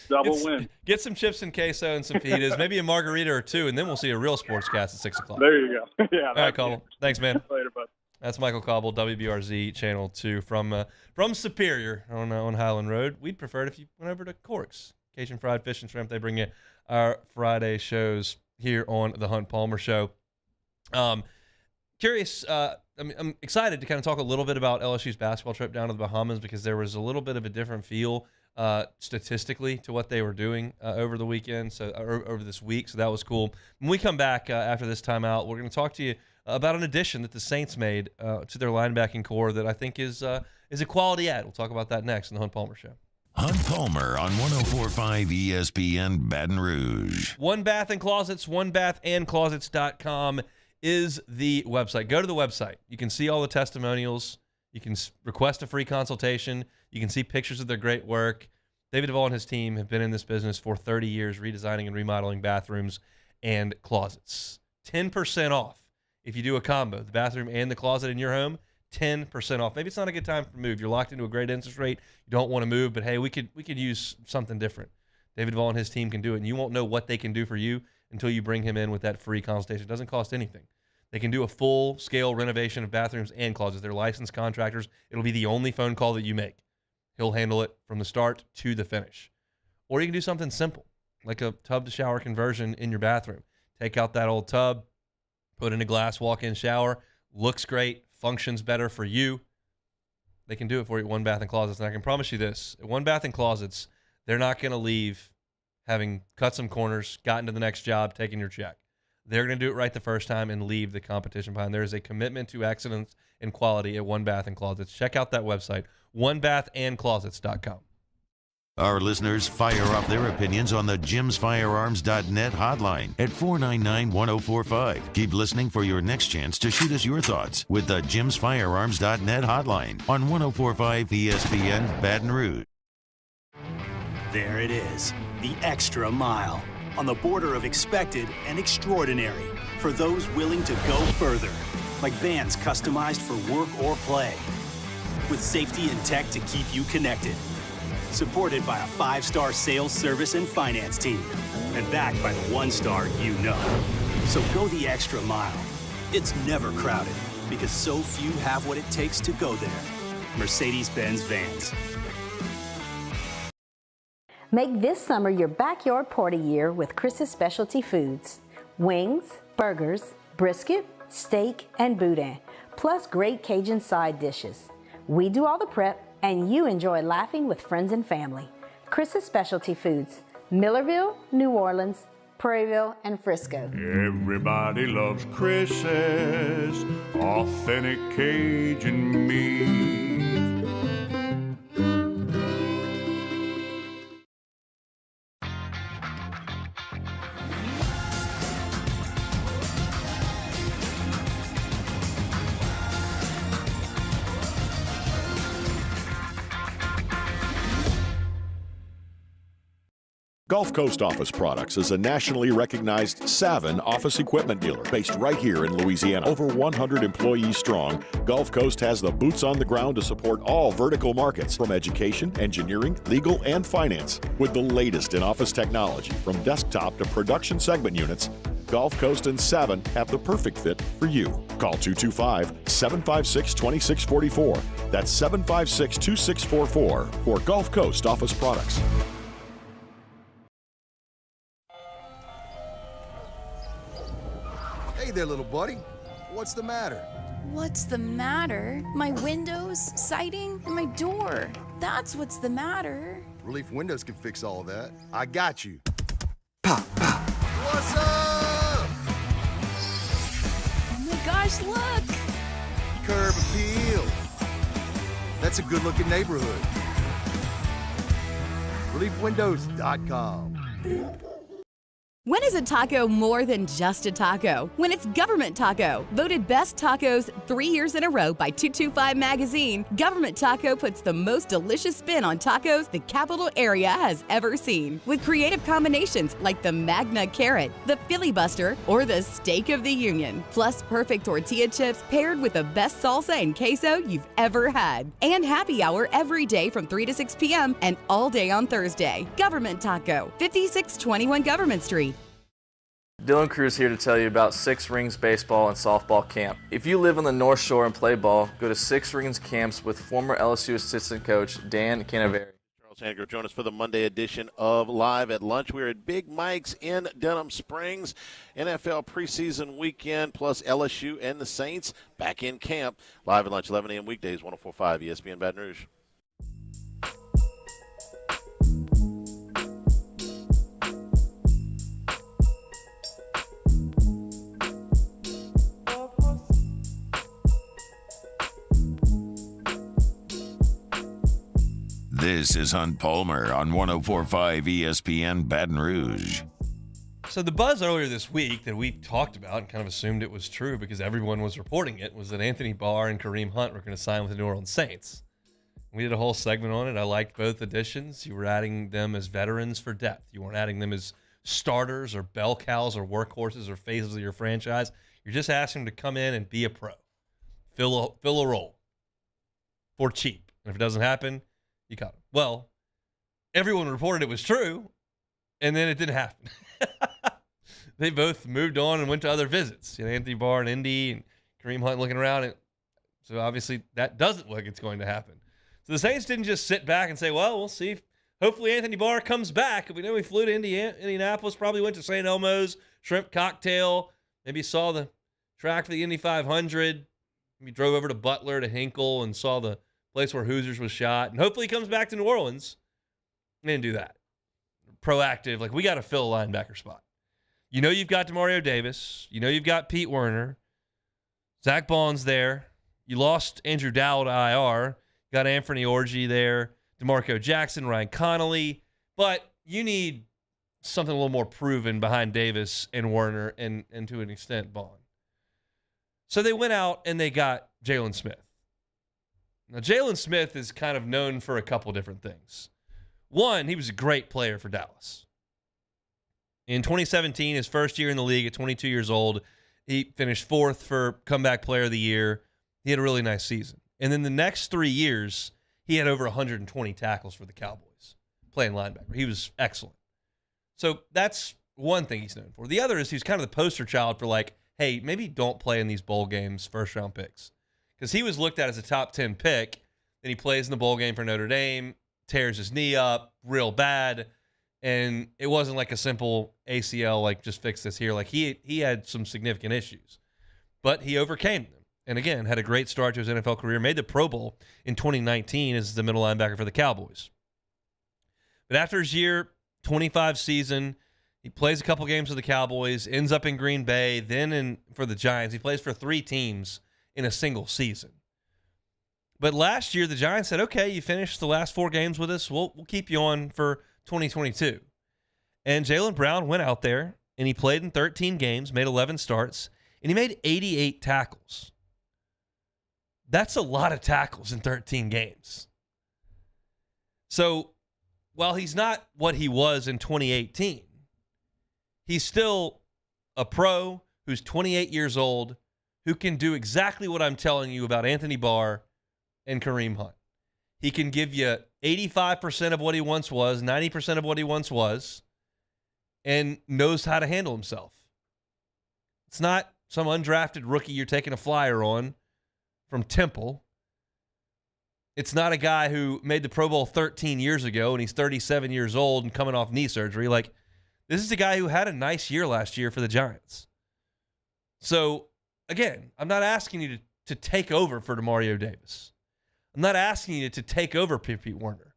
Double win. Get some chips and queso and some fajitas, maybe a margarita or two, and then we'll see a real sportscast at 6 o'clock. There you go. Yeah. All right, Cobble. Thanks, man. Later, bud. That's Michael Cobble, WBRZ Channel 2 from Superior on Highland Road. We'd prefer it if you went over to Cork's Cajun Fried Fish and Shrimp. They bring you our Friday shows here on the Hunt Palmer Show. Curious, I'm excited to kind of talk a little bit about LSU's basketball trip down to the Bahamas because there was a little bit of a different feel statistically to what they were doing over the weekend, over this week. So that was cool. When we come back after this timeout, we're going to talk to you about an addition that the Saints made to their linebacking core that I think is a quality add. We'll talk about that next in the Hunt Palmer Show. Hunt Palmer on 104.5 ESPN Baton Rouge. One Bath and Closets, onebathandclosets.com is the website. Go to the website. You can see all the testimonials. You can request a free consultation. You can see pictures of their great work. David Duvall and his team have been in this business for 30 years, redesigning and remodeling bathrooms and closets. 10% off if you do a combo, the bathroom and the closet in your home. 10% off. Maybe it's not a good time for move. You're locked into a great interest rate. You don't want to move, but hey, we could use something different. David Duvall and his team can do it, and you won't know what they can do for you until you bring him in with that free consultation. It doesn't cost anything. They can do a full-scale renovation of bathrooms and closets. They're licensed contractors. It'll be the only phone call that you make. He'll handle it from the start to the finish. Or you can do something simple, like a tub-to-shower conversion in your bathroom. Take out that old tub, put in a glass walk-in shower. Looks great, functions better for you. They can do it for you at One Bath and Closets. And I can promise you this, at One Bath and Closets, they're not going to leave having cut some corners, gotten to the next job, taking your check. They're going to do it right the first time and leave the competition behind. There is a commitment to excellence and quality at One Bath and Closets. Check out that website, onebathandclosets.com. Our listeners fire off their opinions on the jimsfirearms.net hotline at 499-1045. Keep listening for your next chance to shoot us your thoughts with the jimsfirearms.net hotline on 104.5 ESPN Baton Rouge. There it is, the extra mile, on the border of expected and extraordinary for those willing to go further, like vans customized for work or play, with safety and tech to keep you connected. Supported by a 5-star sales, service, and finance team. And backed by the 1-star you know. So go the extra mile. It's never crowded. because so few have what it takes to go there. Mercedes-Benz Vans. Make this summer your backyard party year with Chris's Specialty Foods. Wings, burgers, brisket, steak, and boudin, plus great Cajun side dishes. We do all the prep, and you enjoy laughing with friends and family. Chris's Specialty Foods, Millerville, New Orleans, Prairieville, and Frisco. Everybody loves Chris's authentic Cajun meat. Gulf Coast Office Products is a nationally recognized Savin office equipment dealer based right here in Louisiana. Over 100 employees strong, Gulf Coast has the boots on the ground to support all vertical markets from education, engineering, legal, and finance. With the latest in office technology from desktop to production segment units, Gulf Coast and Savin have the perfect fit for you. Call 225-756-2644. That's 756-2644 for Gulf Coast Office Products. Hey there, little buddy. What's the matter? What's the matter? My windows, siding, and my door. That's what's the matter. Relief Windows can fix all of that. I got you. Pop, pop. What's up? Oh my gosh, look! Curb appeal. That's a good-looking neighborhood. ReliefWindows.com. When is a taco more than just a taco? When it's Government Taco. Voted best tacos 3 years in a row by 225 Magazine, Government Taco puts the most delicious spin on tacos the capital area has ever seen. With creative combinations like the Magna Carrot, the Filibuster, or the Steak of the Union. Plus perfect tortilla chips paired with the best salsa and queso you've ever had. And happy hour every day from 3 to 6 p.m. and all day on Thursday. Government Taco, 5621 Government Street. Dylan Cruz here to tell you about Six Rings Baseball and Softball Camp. If you live on the North Shore and play ball, go to Six Rings Camps with former LSU assistant coach Dan Canaveri. Charles Hanger, join us for the Monday edition of Live at Lunch. We're at Big Mike's in Denham Springs. NFL preseason weekend plus LSU and the Saints back in camp. Live at Lunch, 11 a.m. weekdays, 104.5 ESPN Baton Rouge. This is Hunt Palmer on 104.5 ESPN Baton Rouge. So the buzz earlier this week that we talked about and kind of assumed it was true because everyone was reporting it was that Anthony Barr and Kareem Hunt were going to sign with the New Orleans Saints. We did a whole segment on it. I liked both additions. You were adding them as veterans for depth. You weren't adding them as starters or bell cows or workhorses or faces of your franchise. You're just asking them to come in and be a pro. Fill a role for cheap. And if it doesn't happen, you got him. Well, everyone reported it was true, and then it didn't happen. They both moved on and went to other visits. Anthony Barr in Indy and Kareem Hunt looking around. So obviously that doesn't look like it's going to happen. So the Saints didn't just sit back and say, well, we'll see. Hopefully Anthony Barr comes back. We know he flew to Indianapolis, probably went to St. Elmo's, Shrimp Cocktail, maybe saw the track for the Indy 500. Maybe drove over to Butler to Hinkle and saw the place where Hoosiers was shot, and hopefully he comes back to New Orleans. They didn't do that. Proactive, like we got to fill a linebacker spot. You know you've got DeMario Davis. You know you've got Pete Werner. Zach Bond's there. You lost Andrew Dowell to IR. Got Anthony Orji there. DeMarco Jackson, Ryan Connolly. But you need something a little more proven behind Davis and Werner and to an extent Bond. So they went out and they got Jalen Smith. Now, Jalen Smith is kind of known for a couple different things. One, he was a great player for Dallas. In 2017, his first year in the league at 22 years old, he finished 4th for Comeback Player of the Year. He had a really nice season. And then the next 3 years, he had over 120 tackles for the Cowboys, playing linebacker. He was excellent. So that's one thing he's known for. The other is he's kind of the poster child for like, hey, maybe don't play in these bowl games, first-round picks. Because he was looked at as a top 10 pick, and he plays in the bowl game for Notre Dame, tears his knee up real bad, and it wasn't like a simple ACL, like just fix this here. Like he had some significant issues, but he overcame them. And again, had a great start to his NFL career, made the Pro Bowl in 2019 as the middle linebacker for the Cowboys. But after his year 25 season, he plays a couple games with the Cowboys, ends up in Green Bay, then for the Giants. He plays for 3 teams in a single season. But last year, the Giants said, okay, you finished the last 4 games with us. We'll keep you on for 2022. And Jaylen Brown went out there, and he played in 13 games, made 11 starts, and he made 88 tackles. That's a lot of tackles in 13 games. So while he's not what he was in 2018, he's still a pro who's 28 years old who can do exactly what I'm telling you about Anthony Barr and Kareem Hunt. He can give you 85% of what he once was, 90% of what he once was, and knows how to handle himself. It's not some undrafted rookie you're taking a flyer on from Temple. It's not a guy who made the Pro Bowl 13 years ago and he's 37 years old and coming off knee surgery. Like, this is a guy who had a nice year last year for the Giants. So, again, I'm not asking you to take over for Demario Davis. I'm not asking you to take over Pete Werner.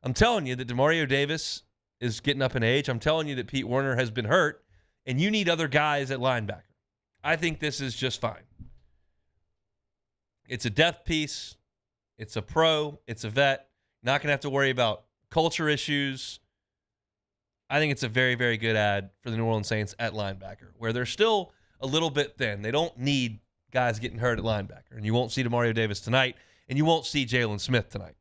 I'm telling you that Demario Davis is getting up in age. I'm telling you that Pete Werner has been hurt, and you need other guys at linebacker. I think this is just fine. It's a depth piece. It's a pro. It's a vet. Not going to have to worry about culture issues. I think it's a very, very good ad for the New Orleans Saints at linebacker, where they're still a little bit thin. They don't need guys getting hurt at linebacker. And you won't see Demario Davis tonight, and you won't see Jalen Smith tonight.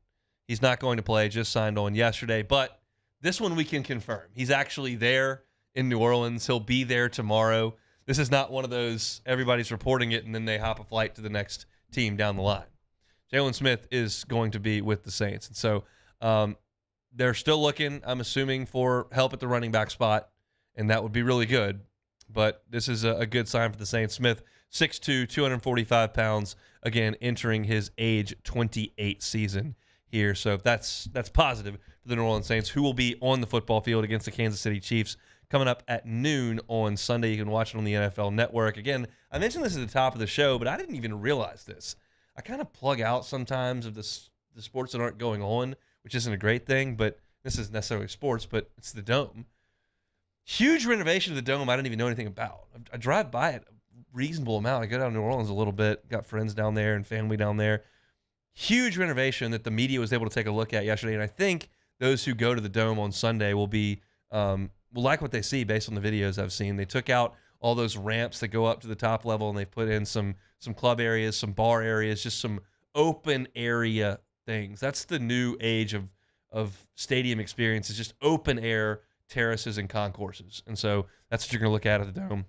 He's not going to play, just signed on yesterday. But this one we can confirm. He's actually there in New Orleans. He'll be there tomorrow. This is not one of those everybody's reporting it and then they hop a flight to the next team down the line. Jalen Smith is going to be with the Saints. And so they're still looking, I'm assuming, for help at the running back spot, and that would be really good. But this is a good sign for the Saints. Smith, 6'2", 245 pounds, again, entering his age 28 season here. So that's positive for the New Orleans Saints, who will be on the football field against the Kansas City Chiefs coming up at noon on Sunday. You can watch it on the NFL Network. Again, I mentioned this at the top of the show, but I didn't even realize this. I kind of plug out sometimes of the sports that aren't going on, which isn't a great thing, but this isn't necessarily sports, but it's the Dome. Huge renovation of the Dome I didn't even know anything about. I drive by it a reasonable amount. I go down to New Orleans a little bit, got friends down there and family down there. Huge renovation that the media was able to take a look at yesterday, and I think those who go to the Dome on Sunday will be will like what they see based on the videos I've seen. They took out all those ramps that go up to the top level, and they put in some club areas, some bar areas, just some open area things. That's the new age of stadium experiences, just open air terraces and concourses. And so that's what you're going to look at the Dome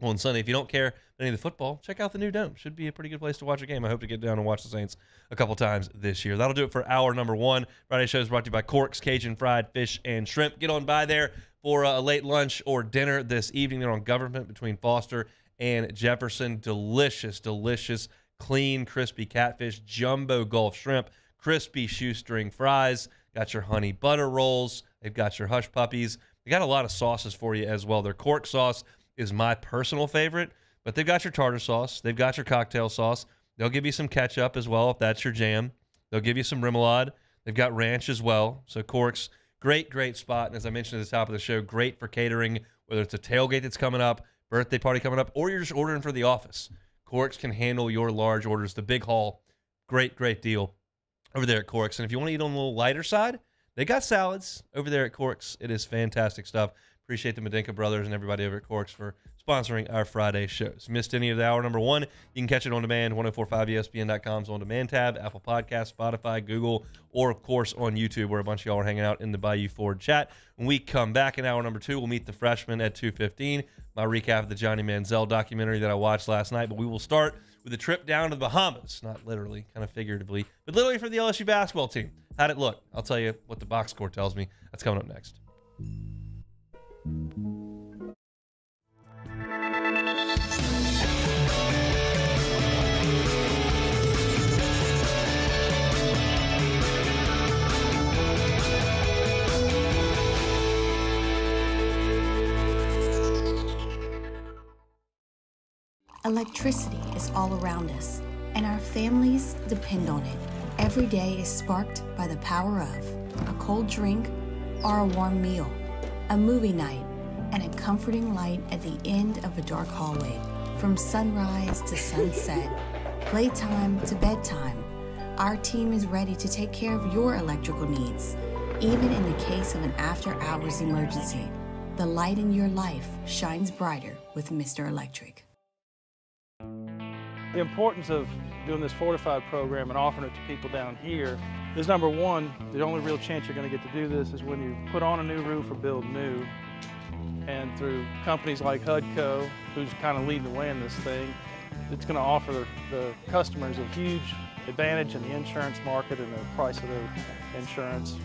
on Sunday. If you don't care about any of the football, check out the new Dome. Should be a pretty good place to watch a game. I hope to get down and watch the Saints a couple times this year. That'll do it for hour number 1. Friday show is brought to you by Cork's Cajun Fried Fish and Shrimp. Get on by there for a late lunch or dinner this evening. They're on Government between Foster and Jefferson. Delicious, delicious, clean, crispy catfish, jumbo Gulf shrimp, crispy shoestring fries. Got your honey butter rolls. They've got your hush puppies. They got a lot of sauces for you as well. Their Cork sauce is my personal favorite, but they've got your tartar sauce. They've got your cocktail sauce. They'll give you some ketchup as well if that's your jam. They'll give you some remoulade. They've got ranch as well. So Cork's, great spot. And as I mentioned at the top of the show, great for catering, whether it's a tailgate that's coming up, birthday party coming up, or you're just ordering for the office. Cork's can handle your large orders. The big haul, great deal over there at Cork's. And if you want to eat on the little lighter side, they got salads over there at Cork's. It is fantastic stuff. Appreciate the Medenka brothers and everybody over at Cork's for sponsoring our Friday shows. Missed any of the hour number 1, you can catch it on demand, 1045ESPN.com's on demand tab, Apple Podcasts, Spotify, Google, or of course on YouTube, where a bunch of y'all are hanging out in the Bayou Ford chat. When we come back in hour number 2, we'll meet the freshman at 2:15. My recap of the Johnny Manziel documentary that I watched last night, but we will start with a trip down to the Bahamas, not literally, kind of figuratively, but literally for the LSU basketball team. How'd it look? I'll tell you what the box score tells me. That's coming up next. Electricity is all around us, and our families depend on it. Every day is sparked by the power of a cold drink or a warm meal, a movie night, and a comforting light at the end of a dark hallway. From sunrise to sunset, playtime to bedtime, our team is ready to take care of your electrical needs. Even in the case of an after-hours emergency, the light in your life shines brighter with Mr. Electric. The importance of doing this Fortified program and offering it to people down here is, number one, the only real chance you're going to get to do this is when you put on a new roof or build new. And through companies like HUDCO, who's kind of leading the way in this thing, it's going to offer the customers a huge advantage in the insurance market and the price of their insurance.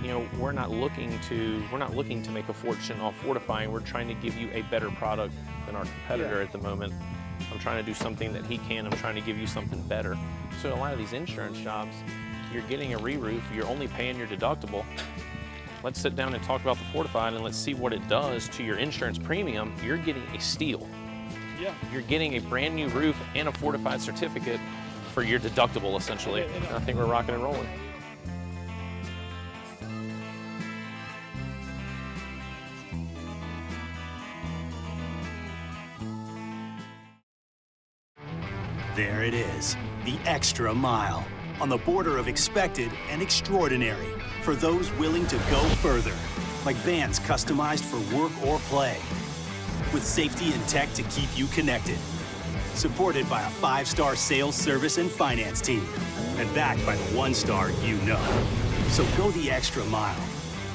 You know, we're not looking to make a fortune off fortifying. We're trying to give you a better product than our competitor at the moment. I'm trying to do something that he can. I'm trying to give you something better. So a lot of these insurance jobs, you're getting a re-roof, you're only paying your deductible. Let's sit down and talk about the Fortified and let's see what it does to your insurance premium. You're getting a steal. Yeah. You're getting a brand new roof and a Fortified certificate for your deductible, essentially. And I think we're rocking and rolling. There it is, the extra mile, on the border of expected and extraordinary, for those willing to go further, like vans customized for work or play, with safety and tech to keep you connected, supported by a 5-star sales, service, and finance team, and backed by the 1-star you know. So go the extra mile.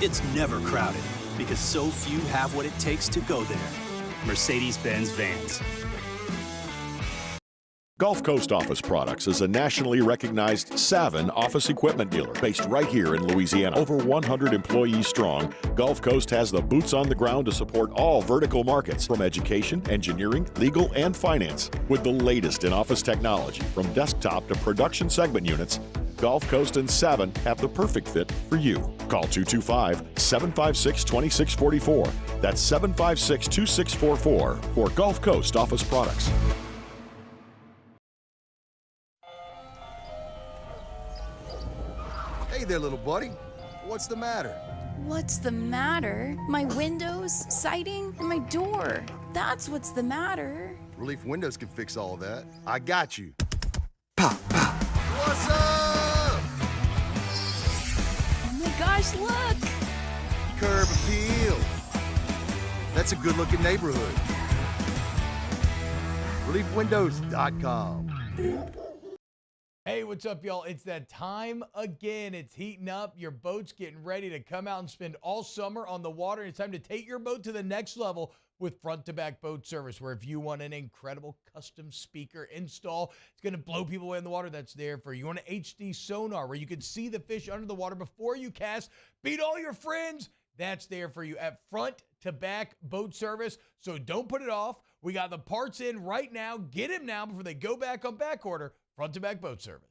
It's never crowded, because so few have what it takes to go there. Mercedes-Benz Vans. Gulf Coast Office Products is a nationally recognized Savin office equipment dealer based right here in Louisiana. Over 100 employees strong, Gulf Coast has the boots on the ground to support all vertical markets, from education, engineering, legal, and finance. With the latest in office technology, from desktop to production segment units, Gulf Coast and Savin have the perfect fit for you. Call 225-756-2644. That's 756-2644 for Gulf Coast Office Products. Hey there, little buddy. What's the matter? What's the matter? My windows, siding, and my door. That's what's the matter. Relief Windows can fix all of that. I got you. Pop, pop. What's up? Oh my gosh, look! Curb appeal. That's a good-looking neighborhood. ReliefWindows.com. Hey, what's up, y'all? It's that time again. It's heating up. Your boat's getting ready to come out and spend all summer on the water. It's time to take your boat to the next level with front-to-back boat service, where if you want an incredible custom speaker install, it's going to blow people away in the water, that's there for you. You want an HD sonar where you can see the fish under the water before you cast, beat all your friends, that's there for you at front-to-back boat service. So don't put it off. We got the parts in right now. Get them now before they go back on back order. Front-to-back boat service.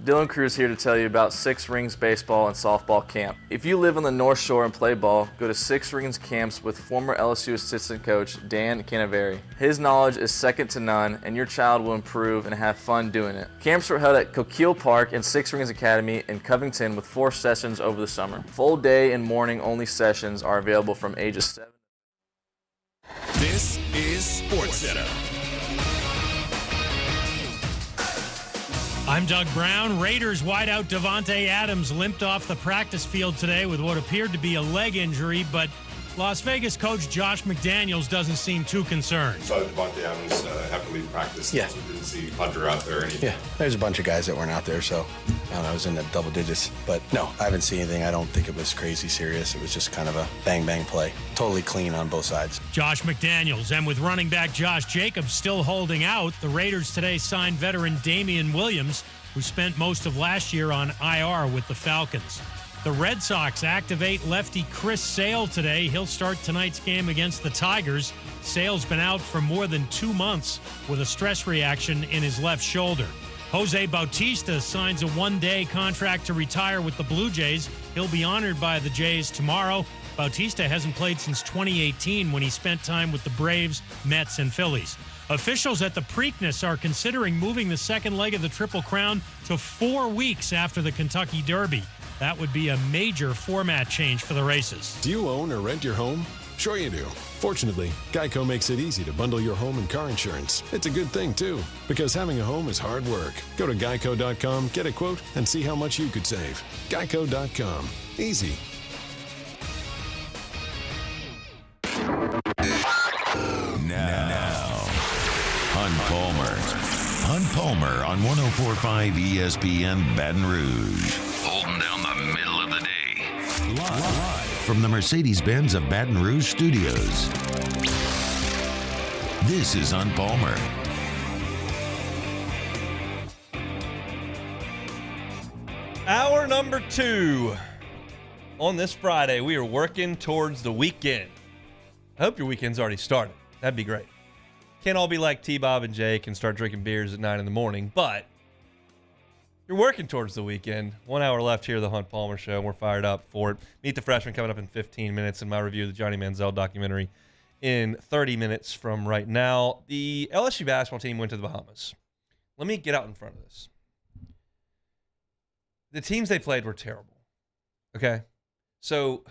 Dylan Cruz here to tell you about Six Rings Baseball and Softball Camp. If you live on the North Shore and play ball, go to Six Rings Camps with former LSU assistant coach Dan Canaveri. His knowledge is second to none, and your child will improve and have fun doing it. Camps were held at Coquille Park and Six Rings Academy in Covington with 4 sessions over the summer. Full day and morning only sessions are available from ages 7. This is SportsCenter. I'm Doug Brown. Raiders wideout Davante Adams limped off the practice field today with what appeared to be a leg injury, but Las Vegas coach Josh McDaniels doesn't seem too concerned. Saw Davante Adams have to leave practice. Yeah. So didn't see Hunter out there or anything. Yeah, there's a bunch of guys that weren't out there, so I don't know, I was in the double digits. But no, I haven't seen anything. I don't think it was crazy serious. It was just kind of a bang-bang play. Totally clean on both sides. Josh McDaniels, and with running back Josh Jacobs still holding out, the Raiders today signed veteran Damian Williams, who spent most of last year on IR with the Falcons. The Red Sox activate lefty Chris Sale today. He'll start tonight's game against the Tigers. Sale's been out for more than 2 months with a stress reaction in his left shoulder. Jose Bautista signs a 1-day contract to retire with the Blue Jays. He'll be honored by the Jays tomorrow. Bautista hasn't played since 2018 when he spent time with the Braves, Mets, and Phillies. Officials at the Preakness are considering moving the second leg of the Triple Crown to 4 weeks after the Kentucky Derby. That would be a major format change for the races. Do you own or rent your home? Sure you do. Fortunately, Geico makes it easy to bundle your home and car insurance. It's a good thing, too, because having a home is hard work. Go to geico.com, get a quote, and see how much you could save. Geico.com. Easy. Now, Hunt Palmer. Hunt Palmer on 104.5 ESPN Baton Rouge. Holding down the middle of the day. Live from the Mercedes-Benz of Baton Rouge studios. This is Hunt Palmer. Hour number 2. On this Friday, we are working towards the weekend. I hope your weekend's already started. That'd be great. Can't all be like T-Bob and Jake and start drinking beers at 9 in the morning, but you're working towards the weekend. 1 hour left here of the Hunt Palmer Show, and we're fired up for it. Meet the Freshman coming up in 15 minutes, and my review of the Johnny Manziel documentary in 30 minutes from right now. The LSU basketball team went to the Bahamas. Let me get out in front of this. The teams they played were terrible, okay? So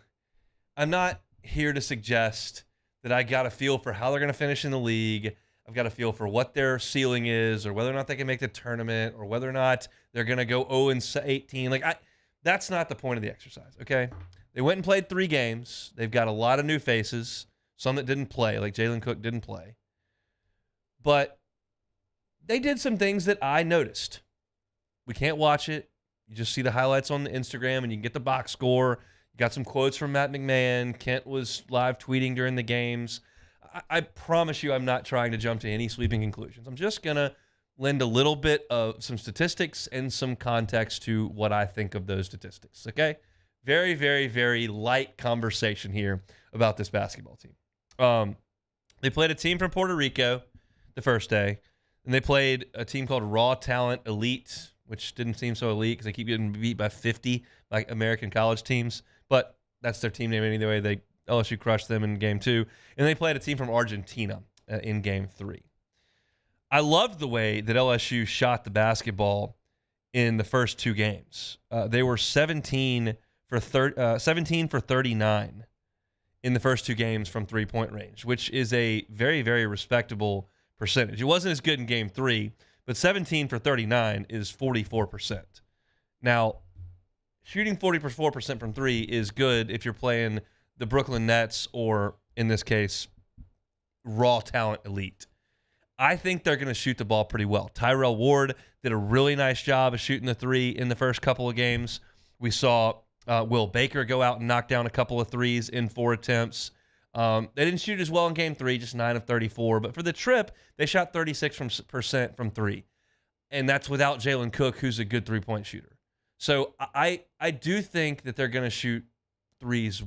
I'm not here to suggest that I got a feel for how they're going to finish in the league. I've got a feel for what their ceiling is, or whether or not they can make the tournament, or whether or not they're going to go 0-18. That's not the point of the exercise, okay? They went and played 3 games. They've got a lot of new faces, some that didn't play, like Jalen Cook didn't play. But they did some things that I noticed. We can't watch it. You just see the highlights on the Instagram, and you can get the box score. You got some quotes from Matt McMahon. Kent was live tweeting during the games. I promise you I'm not trying to jump to any sweeping conclusions. I'm just going to lend a little bit of some statistics and some context to what I think of those statistics, okay? Very, very, very light conversation here about this basketball team. They played a team from Puerto Rico the first day, and they played a team called Raw Talent Elite, which didn't seem so elite because they keep getting beat by 50 like American college teams, but that's their team name anyway. LSU crushed them in game 2, and they played a team from Argentina in game 3. I loved the way that LSU shot the basketball in the first 2 games. They were 17 for 39 in the first 2 games from three-point range, which is a very, very respectable percentage. It wasn't as good in game 3, but 17 for 39 is 44%. Now, shooting 44% from 3 is good if you're playing the Brooklyn Nets or, in this case, Raw Talent Elite. I think they're going to shoot the ball pretty well. Tyrell Ward did a really nice job of shooting the 3 in the first couple of games. We saw Will Baker go out and knock down a couple of 3s in 4 attempts. They didn't shoot as well in game 3, just 9 of 34. But for the trip, they shot 36% from 3. And that's without Jalen Cook, who's a good three-point shooter. So I do think that they're going to shoot 3s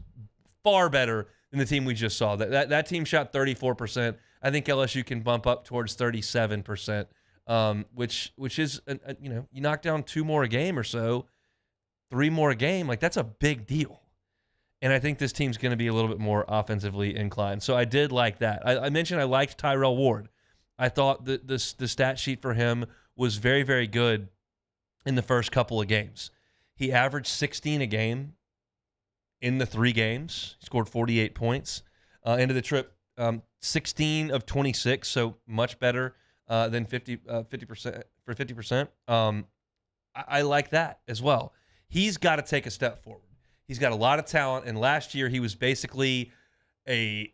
far better than the team we just saw. That team shot 34%. I think LSU can bump up towards 37%, which is, you knock down 2 more a game or so, 3 more a game. That's a big deal. And I think this team's going to be a little bit more offensively inclined. So I did like that. I mentioned I liked Tyrell Ward. I thought the stat sheet for him was very, very good in the first couple of games. He averaged 16 a game in the 3 games. He scored 48 points. Into the trip, 16 of 26, so much better than 50% for 50%. I like that as well. He's got to take a step forward. He's got a lot of talent, and last year he was basically a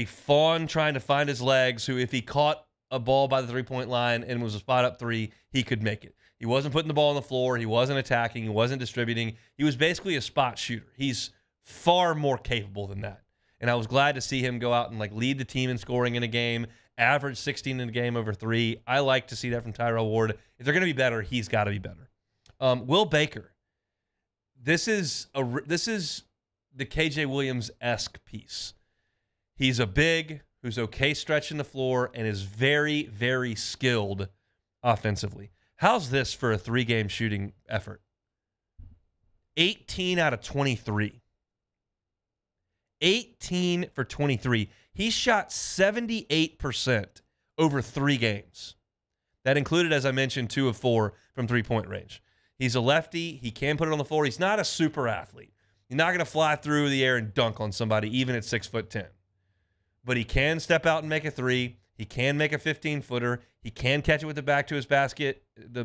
fawn trying to find his legs who, if he caught a ball by the three-point line and was a spot-up 3, he could make it. He wasn't putting the ball on the floor. He wasn't attacking. He wasn't distributing. He was basically a spot shooter. He's far more capable than that. And I was glad to see him go out and lead the team in scoring in a game, average 16 in a game over 3. I like to see that from Tyrell Ward. If they're going to be better, he's got to be better. Will Baker. This is the KJ Williams-esque piece. He's a big who's okay stretching the floor and is very, very skilled offensively. How's this for a 3-game shooting effort? 18 out of 23. 18 for 23. He shot 78% over 3 games. That included, as I mentioned, 2 of 4 from three-point range. He's a lefty. He can put it on the floor. He's not a super athlete. He's not going to fly through the air and dunk on somebody, even at 6'10". But he can step out and make a 3. He can make a 15-footer. He can catch it with the back to his basket,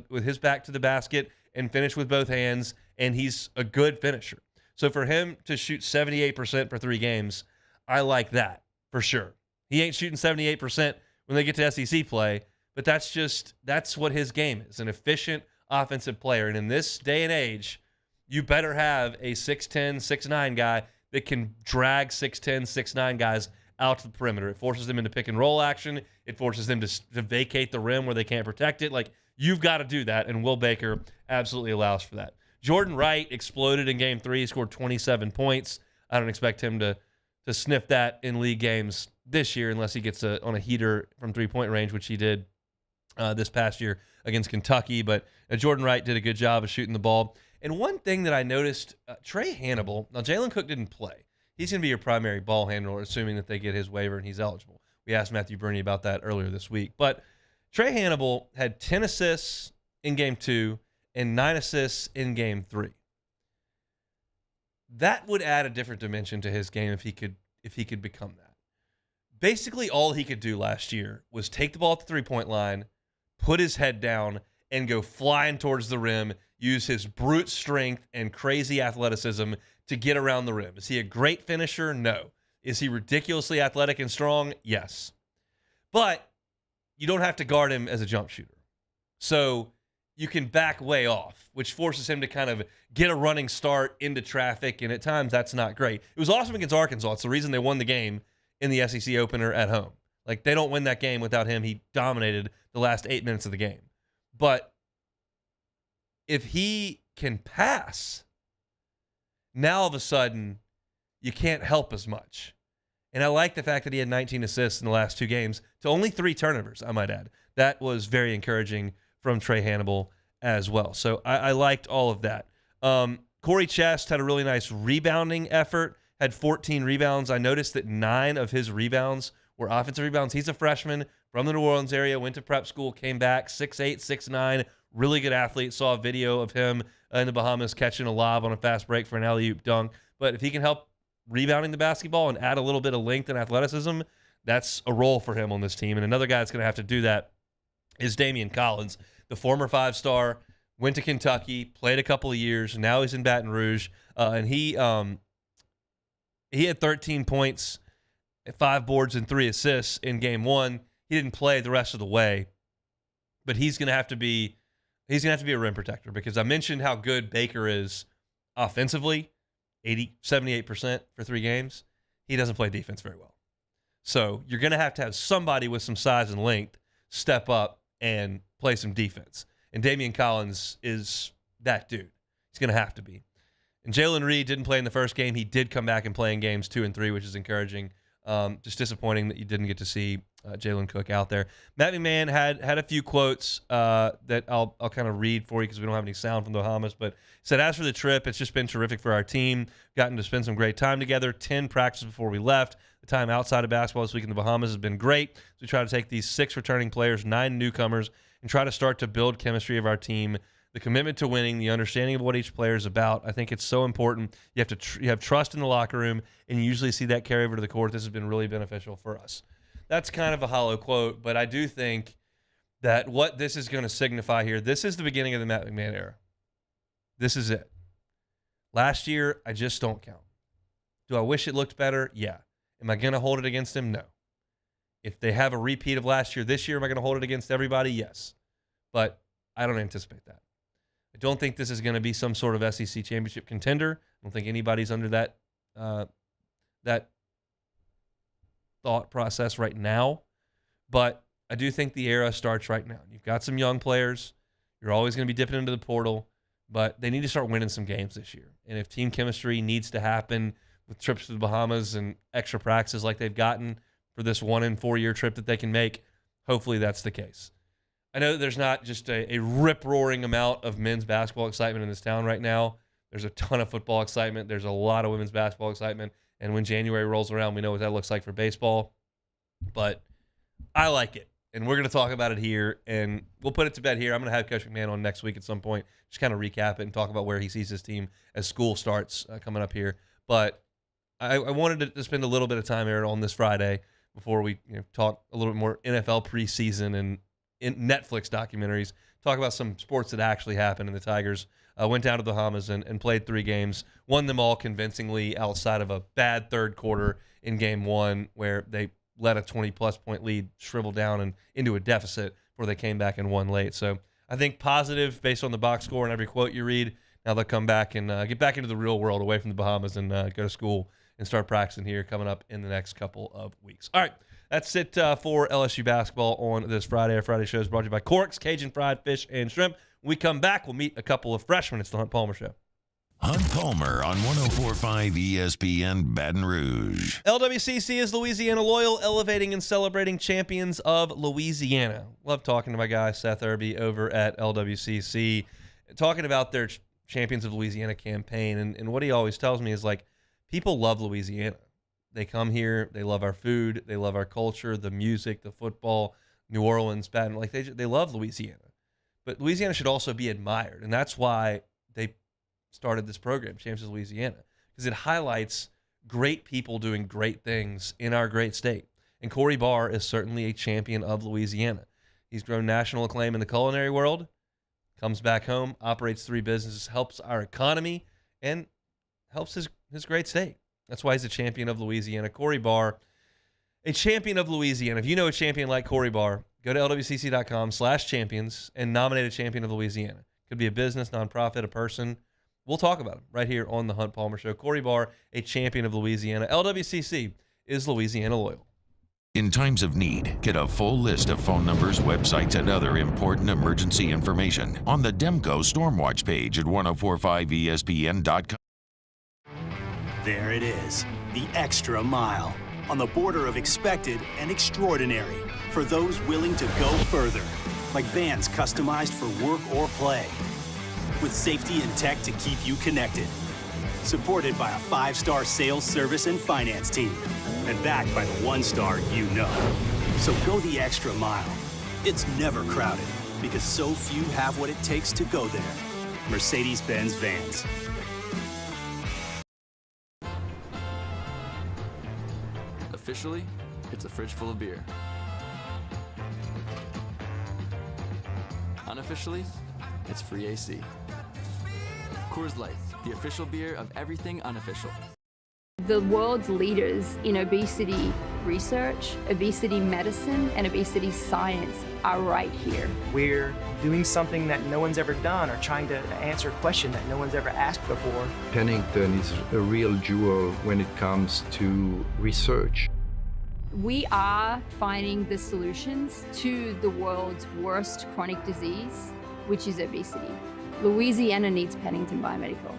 with his back to the basket, and finish with both hands. And he's a good finisher. So for him to shoot 78% for 3 games, I like that for sure. He ain't shooting 78% when they get to SEC play, but that's what his game is, an efficient offensive player. And in this day and age, you better have a 6'10", 6'9" guy that can drag 6'10", 6'9" guys out to the perimeter. It forces them into pick and roll action. It forces them to vacate the rim where they can't protect it. Like, you've got to do that, and Will Baker absolutely allows for that. Jordan Wright exploded in Game 3. He scored 27 points. I don't expect him to sniff that in league games this year unless he gets on a heater from three-point range, which he did this past year against Kentucky. But Jordan Wright did a good job of shooting the ball. And one thing that I noticed, Trey Hannibal, now Jalen Cook didn't play. He's going to be your primary ball handler, assuming that they get his waiver and he's eligible. We asked Matthew Burney about that earlier this week. But Trey Hannibal had 10 assists in Game 2 and 9 assists in Game 3. That would add a different dimension to his game if he could become that. Basically, all he could do last year was take the ball at the three-point line, put his head down, and go flying towards the rim, use his brute strength and crazy athleticism to get around the rim. Is he a great finisher? No. Is he ridiculously athletic and strong? Yes. But you don't have to guard him as a jump shooter. So you can back way off, which forces him to kind of get a running start into traffic, and at times that's not great. It was awesome against Arkansas. It's the reason they won the game in the SEC opener at home. Like, they don't win that game without him. He dominated the last 8 minutes of the game. But if he can pass, now all of a sudden you can't help as much. And I like the fact that he had 19 assists in the last 2 games to only 3 turnovers, I might add. That was very encouraging from Trey Hannibal as well. So I liked all of that. Corey Chest had a really nice rebounding effort, had 14 rebounds. I noticed that 9 of his rebounds were offensive rebounds. He's a freshman from the New Orleans area, went to prep school, came back, 6'8", 6'9", really good athlete. Saw a video of him in the Bahamas catching a lob on a fast break for an alley-oop dunk. But if he can help rebounding the basketball and add a little bit of length and athleticism, that's a role for him on this team. And another guy that's going to have to do that is Damian Collins, the former 5-star, went to Kentucky, played a couple of years, now he's in Baton Rouge, and he had 13 points, 5 boards, and 3 assists in Game 1. He didn't play the rest of the way, but he's going to have to be a rim protector, because I mentioned how good Baker is offensively, 78% for 3 games. He doesn't play defense very well. So you're going to have somebody with some size and length step up and play some defense. And Damian Collins is that dude. He's going to have to be. And Jalen Reed didn't play in the first game. He did come back and play in games 2 and 3, which is encouraging. Just disappointing that you didn't get to see Jalen Cook out there. Matt McMahon had a few quotes that I'll kind of read for you because we don't have any sound from the Bahamas. But he said, as for the trip, it's just been terrific for our team. Gotten to spend some great time together. 10 practices before we left. The time outside of basketball this week in the Bahamas has been great. So we try to take these 6 returning players, 9 newcomers, and try to start to build chemistry of our team. The commitment to winning, the understanding of what each player is about. I think it's so important. You have to you have trust in the locker room, and you usually see that carry over to the court. This has been really beneficial for us. That's kind of a hollow quote, but I do think that what this is going to signify here, this is the beginning of the Matt McMahon era. This is it. Last year, I just don't count. Do I wish it looked better? Yeah. Am I going to hold it against him? No. If they have a repeat of last year this year, am I going to hold it against everybody? Yes. But I don't anticipate that. I don't think this is going to be some sort of SEC championship contender. I don't think anybody's under that thought process right now. But I do think the era starts right now. You've got some young players. You're always going to be dipping into the portal. But they need to start winning some games this year. And if team chemistry needs to happen with trips to the Bahamas and extra practices like they've gotten for this 1 in 4 year trip that they can make, hopefully that's the case. I know that there's not just a rip-roaring amount of men's basketball excitement in this town right now. There's a ton of football excitement. There's a lot of women's basketball excitement. And when January rolls around, we know what that looks like for baseball. But I like it. and we're going to talk about it here, and we'll put it to bed here. I'm going to have Coach McMahon on next week at some point, just kind of recap it and talk about where he sees his team as school starts coming up here. But I wanted to spend a little bit of time here on this Friday before we talk a little bit more NFL preseason and in Netflix documentaries, talk about some sports that actually happened. And the Tigers went down to the Bahamas and played 3 games, won them all convincingly outside of a bad third quarter in game 1 where they let a 20-plus point lead shrivel down and into a deficit before they came back and won late. So I think positive based on the box score and every quote you read. Now they'll come back and get back into the real world away from the Bahamas and go to school and start practicing here coming up in the next couple of weeks. All right, that's it for LSU basketball on this Friday. Our Friday show is brought to you by Corks, Cajun Fried Fish and Shrimp. When we come back, we'll meet a couple of freshmen. It's the Hunt Palmer Show. Hunt Palmer on 104.5 ESPN Baton Rouge. LWCC is Louisiana Loyal, elevating and celebrating champions of Louisiana. Love talking to my guy Seth Irby over at LWCC, talking about their Champions of Louisiana campaign. And what he always tells me is, like, people love Louisiana. They come here, they love our food, they love our culture, the music, the football, New Orleans, Baton, like they love Louisiana. But Louisiana should also be admired, and that's why they started this program, Champions of Louisiana, because it highlights great people doing great things in our great state. And Corey Barr is certainly a champion of Louisiana. He's grown national acclaim in the culinary world, comes back home, operates 3 businesses, helps our economy, and helps his great state. That's why he's a champion of Louisiana. Corey Barr, a champion of Louisiana. If you know a champion like Corey Barr, go to lwcc.com/champions and nominate a champion of Louisiana. Could be a business, nonprofit, a person. We'll talk about him right here on the Hunt Palmer Show. Corey Barr, a champion of Louisiana. LWCC is Louisiana Loyal. In times of need, get a full list of phone numbers, websites, and other important emergency information on the Demco Stormwatch page at 1045ESPN.com. There it is, the extra mile, on the border of expected and extraordinary, for those willing to go further, like vans customized for work or play, with safety and tech to keep you connected, supported by a 5-star sales, service, and finance team, and backed by the 1-star you know. So go the extra mile. It's never crowded, because so few have what it takes to go there. Mercedes-Benz Vans. Officially, it's a fridge full of beer. Unofficially, it's free AC. Coors Light, the official beer of everything unofficial. The world's leaders in obesity research, obesity medicine, and obesity science are right here. We're doing something that no one's ever done, or trying to answer a question that no one's ever asked before. Pennington is a real jewel when it comes to research. We are finding the solutions to the world's worst chronic disease, which is obesity. Louisiana needs Pennington Biomedical.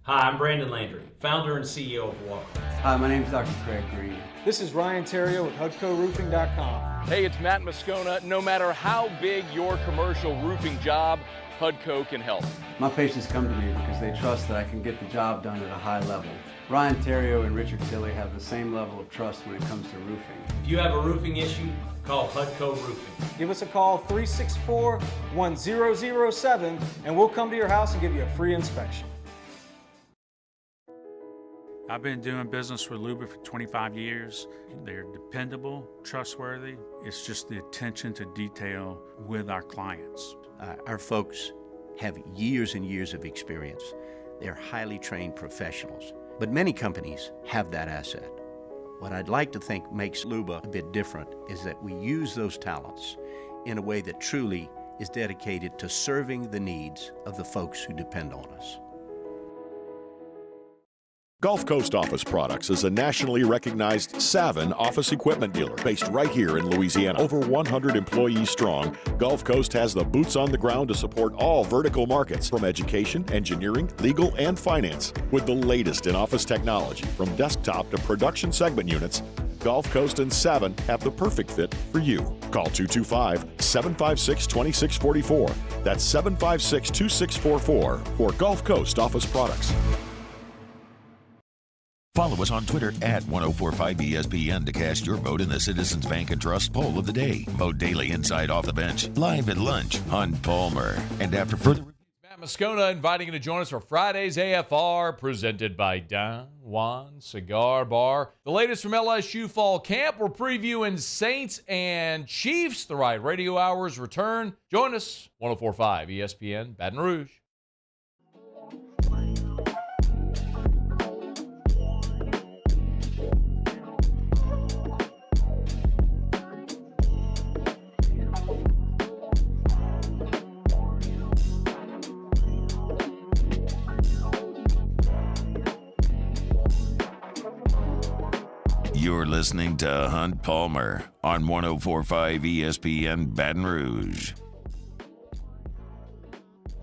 Hi, I'm Brandon Landry, founder and CEO of Walker. Hi, my name is Dr. Craig Green. This is Ryan Terrio with HUDCORoofing.com. Hey, it's Matt Moscona. No matter how big your commercial roofing job, HUDCO can help. My patients come to me because they trust that I can get the job done at a high level. Ryan Terrio and Richard Tilley have the same level of trust when it comes to roofing. If you have a roofing issue, call HUDCO Roofing. Give us a call, 364-1007, and we'll come to your house and give you a free inspection. I've been doing business with Luba for 25 years. They're dependable, trustworthy. It's just the attention to detail with our clients. Our folks have years and years of experience. They're highly trained professionals, but many companies have that asset. What I'd like to think makes Luba a bit different is that we use those talents in a way that truly is dedicated to serving the needs of the folks who depend on us. Gulf Coast Office Products is a nationally recognized Savin office equipment dealer based right here in Louisiana. Over 100 employees strong, Gulf Coast has the boots on the ground to support all vertical markets, from education, engineering, legal, and finance. With the latest in office technology, from desktop to production segment units, Gulf Coast and Savin have the perfect fit for you. Call 225-756-2644. That's 756-2644 for Gulf Coast Office Products. 5 Follow us on Twitter at 1045ESPN to cast your vote in the Citizens Bank and Trust poll of the day. Vote daily inside Off the Bench, live at lunch, Hunt Palmer. And after further... Matt Moscona inviting you to join us for Friday's AFR, presented by Don Juan Cigar Bar. The latest from LSU fall camp. We're previewing Saints and Chiefs. The Riot Radio Hours return. Join us, 1045 ESPN, Baton Rouge. You're listening to Hunt Palmer on 1045 ESPN Baton Rouge.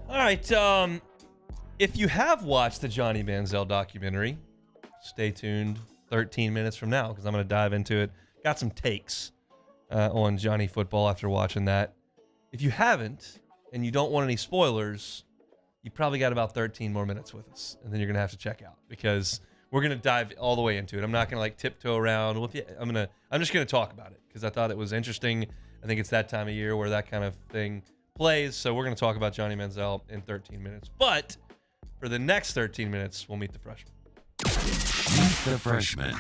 All right. If you have watched the Johnny Manziel documentary, stay tuned 13 minutes from now because I'm going to dive into it. Got some takes on Johnny football after watching that. If you haven't and you don't want any spoilers, you probably got about 13 more minutes with us, and then you're going to have to check out because we're going to dive all the way into it. I'm not going to tiptoe around. I'm just going to talk about it because I thought it was interesting. I think it's that time of year where that kind of thing plays. So we're going to talk about Johnny Manziel in 13 minutes. But for the next 13 minutes, we'll meet the freshmen. Meet the freshmen.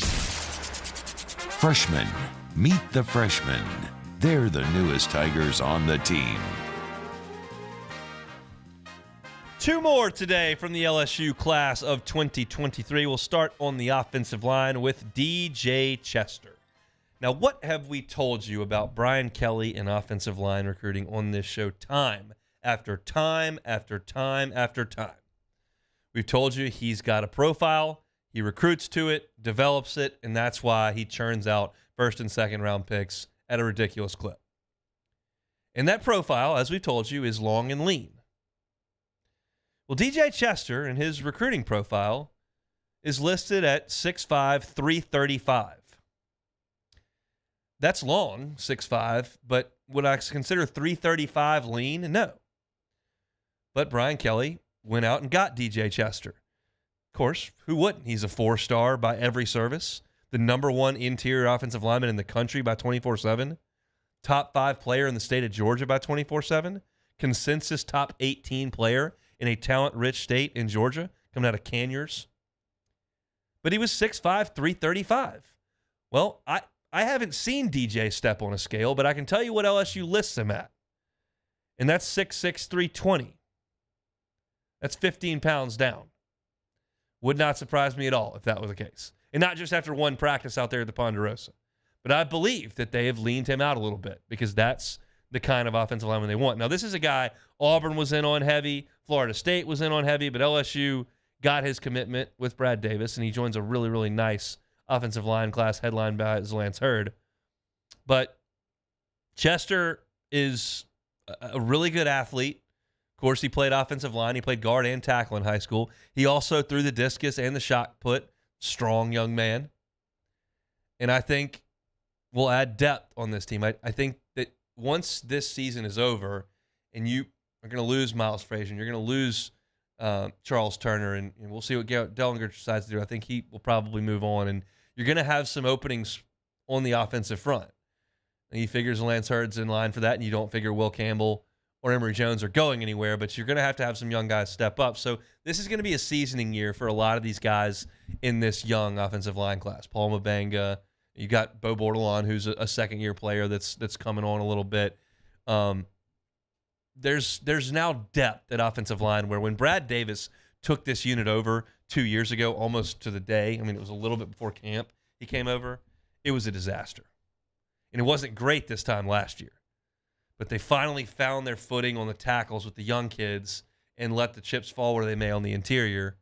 Freshmen. Meet the freshmen. They're the newest Tigers on the team. Two more today from the LSU class of 2023. We'll start on the offensive line with DJ Chester. Now, what have we told you about Brian Kelly and offensive line recruiting on this show time after time after time after time? We've told you he's got a profile, he recruits to it, develops it, and that's why he churns out first and second round picks at a ridiculous clip. And that profile, as we told you, is long and lean. Well, DJ Chester in his recruiting profile is listed at 6'5", 335. That's long, 6'5", but would I consider 335 lean? No. But Brian Kelly went out and got DJ Chester. Of course, who wouldn't? He's a 4-star by every service, the number one interior offensive lineman in the country by 24/7, top 5 player in the state of Georgia by 24/7, consensus top 18 player in a talent-rich state in Georgia, coming out of Canyers. But he was 6'5", 335. Well, I haven't seen DJ step on a scale, but I can tell you what LSU lists him at. And that's 6'6", 320. That's 15 pounds down. Would not surprise me at all if that was the case. And not just after one practice out there at the Ponderosa. But I believe that they have leaned him out a little bit because that's the kind of offensive lineman they want. Now, this is a guy Auburn was in on heavy, Florida State was in on heavy, but LSU got his commitment with Brad Davis, and he joins a really, really nice offensive line class headlined by Lance Hurd. But Chester is a really good athlete. Of course, he played offensive line. He played guard and tackle in high school. He also threw the discus and the shot put. Strong young man. And I think will add depth on this team. I think that once this season is over and you are going to lose Miles Frazier, and you're going to lose Charles Turner, and we'll see what Dellinger decides to do. I think he will probably move on, and you're going to have some openings on the offensive front. And he figures Lance Hurd's in line for that, and you don't figure Will Campbell or Emory Jones are going anywhere, but you're going to have some young guys step up. So this is going to be a seasoning year for a lot of these guys in this young offensive line class. Paul Mabanga, you got Bo Bordelon, who's a second-year player that's coming on a little bit. There's now depth at offensive line where when Brad Davis took this unit over 2 years ago, almost to the day, I mean, it was a little bit before camp he came over, it was a disaster. And it wasn't great this time last year. But they finally found their footing on the tackles with the young kids and let the chips fall where they may on the interior.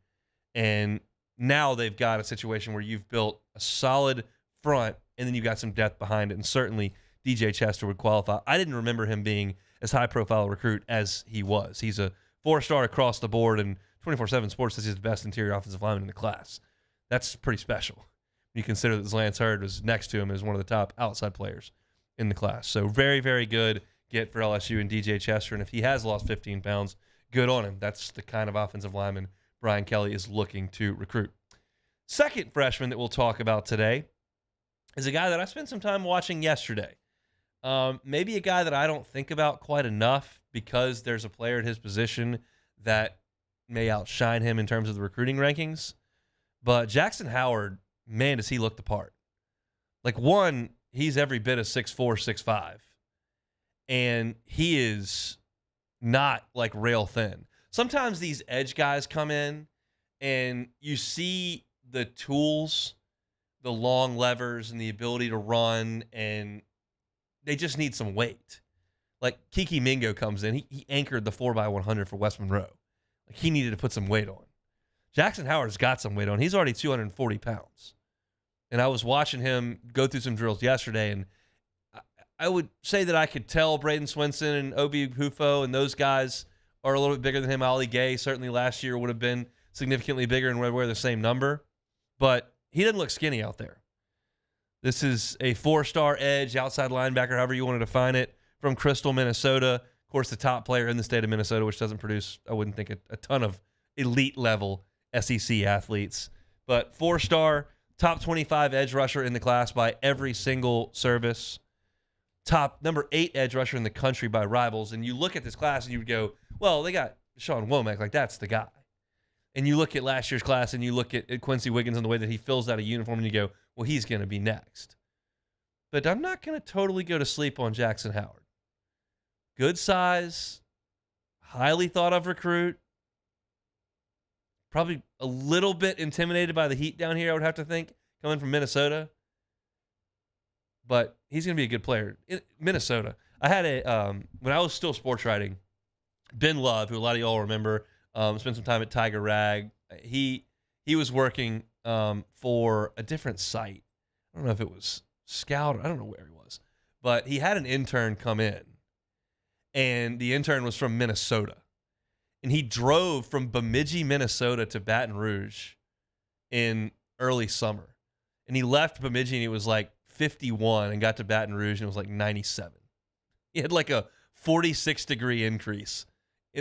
And now they've got a situation where you've built a solid front and then you've got some depth behind it. And certainly DJ Chester would qualify. I didn't remember him being as high-profile a recruit as he was. He's a 4-star across the board, and 24/7 Sports says he's the best interior offensive lineman in the class. That's pretty special. You consider that Lance Hurd was next to him as one of the top outside players in the class. So very, very good get for LSU and DJ Chester. And if he has lost 15 pounds, good on him. That's the kind of offensive lineman Brian Kelly is looking to recruit. Second freshman that we'll talk about today is a guy that I spent some time watching yesterday. Maybe a guy that I don't think about quite enough because there's a player at his position that may outshine him in terms of the recruiting rankings. But Jackson Howard, man, does he look the part. Like, one, he's every bit of 6'4", 6'5". And he is not like rail thin. Sometimes these edge guys come in and you see the tools, the long levers and the ability to run, and they just need some weight. Like Kiki Mingo comes in. He anchored the 4x100 for West Monroe. Like, he needed to put some weight on. Jackson Howard's got some weight on. He's already 240 pounds. And I was watching him go through some drills yesterday, and I would say that I could tell Braden Swinson and Obi Hufo and those guys are a little bit bigger than him. Ali Gay certainly last year would have been significantly bigger and would wear the same number. But he doesn't look skinny out there. This is a 4-star edge, outside linebacker, however you want to define it, from Crystal, Minnesota. Of course, the top player in the state of Minnesota, which doesn't produce, I wouldn't think, a ton of elite-level SEC athletes. But 4-star, top 25 edge rusher in the class by every single service. Top number 8 edge rusher in the country by Rivals. And you look at this class and you would go, well, they got Sean Womack. Like, that's the guy. And you look at last year's class and you look at Quincy Wiggins and the way that he fills out a uniform and you go, well, he's going to be next. But I'm not going to totally go to sleep on Jackson Howard. Good size, highly thought of recruit. Probably a little bit intimidated by the heat down here, I would have to think, coming from Minnesota. But he's going to be a good player. In Minnesota, I had when I was still sports writing, Ben Love, who a lot of y'all remember, spent some time at Tiger Rag. He was working for a different site. I don't know if it was Scout. I don't know where he was. But he had an intern come in, and the intern was from Minnesota. And he drove from Bemidji, Minnesota to Baton Rouge in early summer. And he left Bemidji and it was like 51 and got to Baton Rouge and it was like 97. He had like a 46-degree increase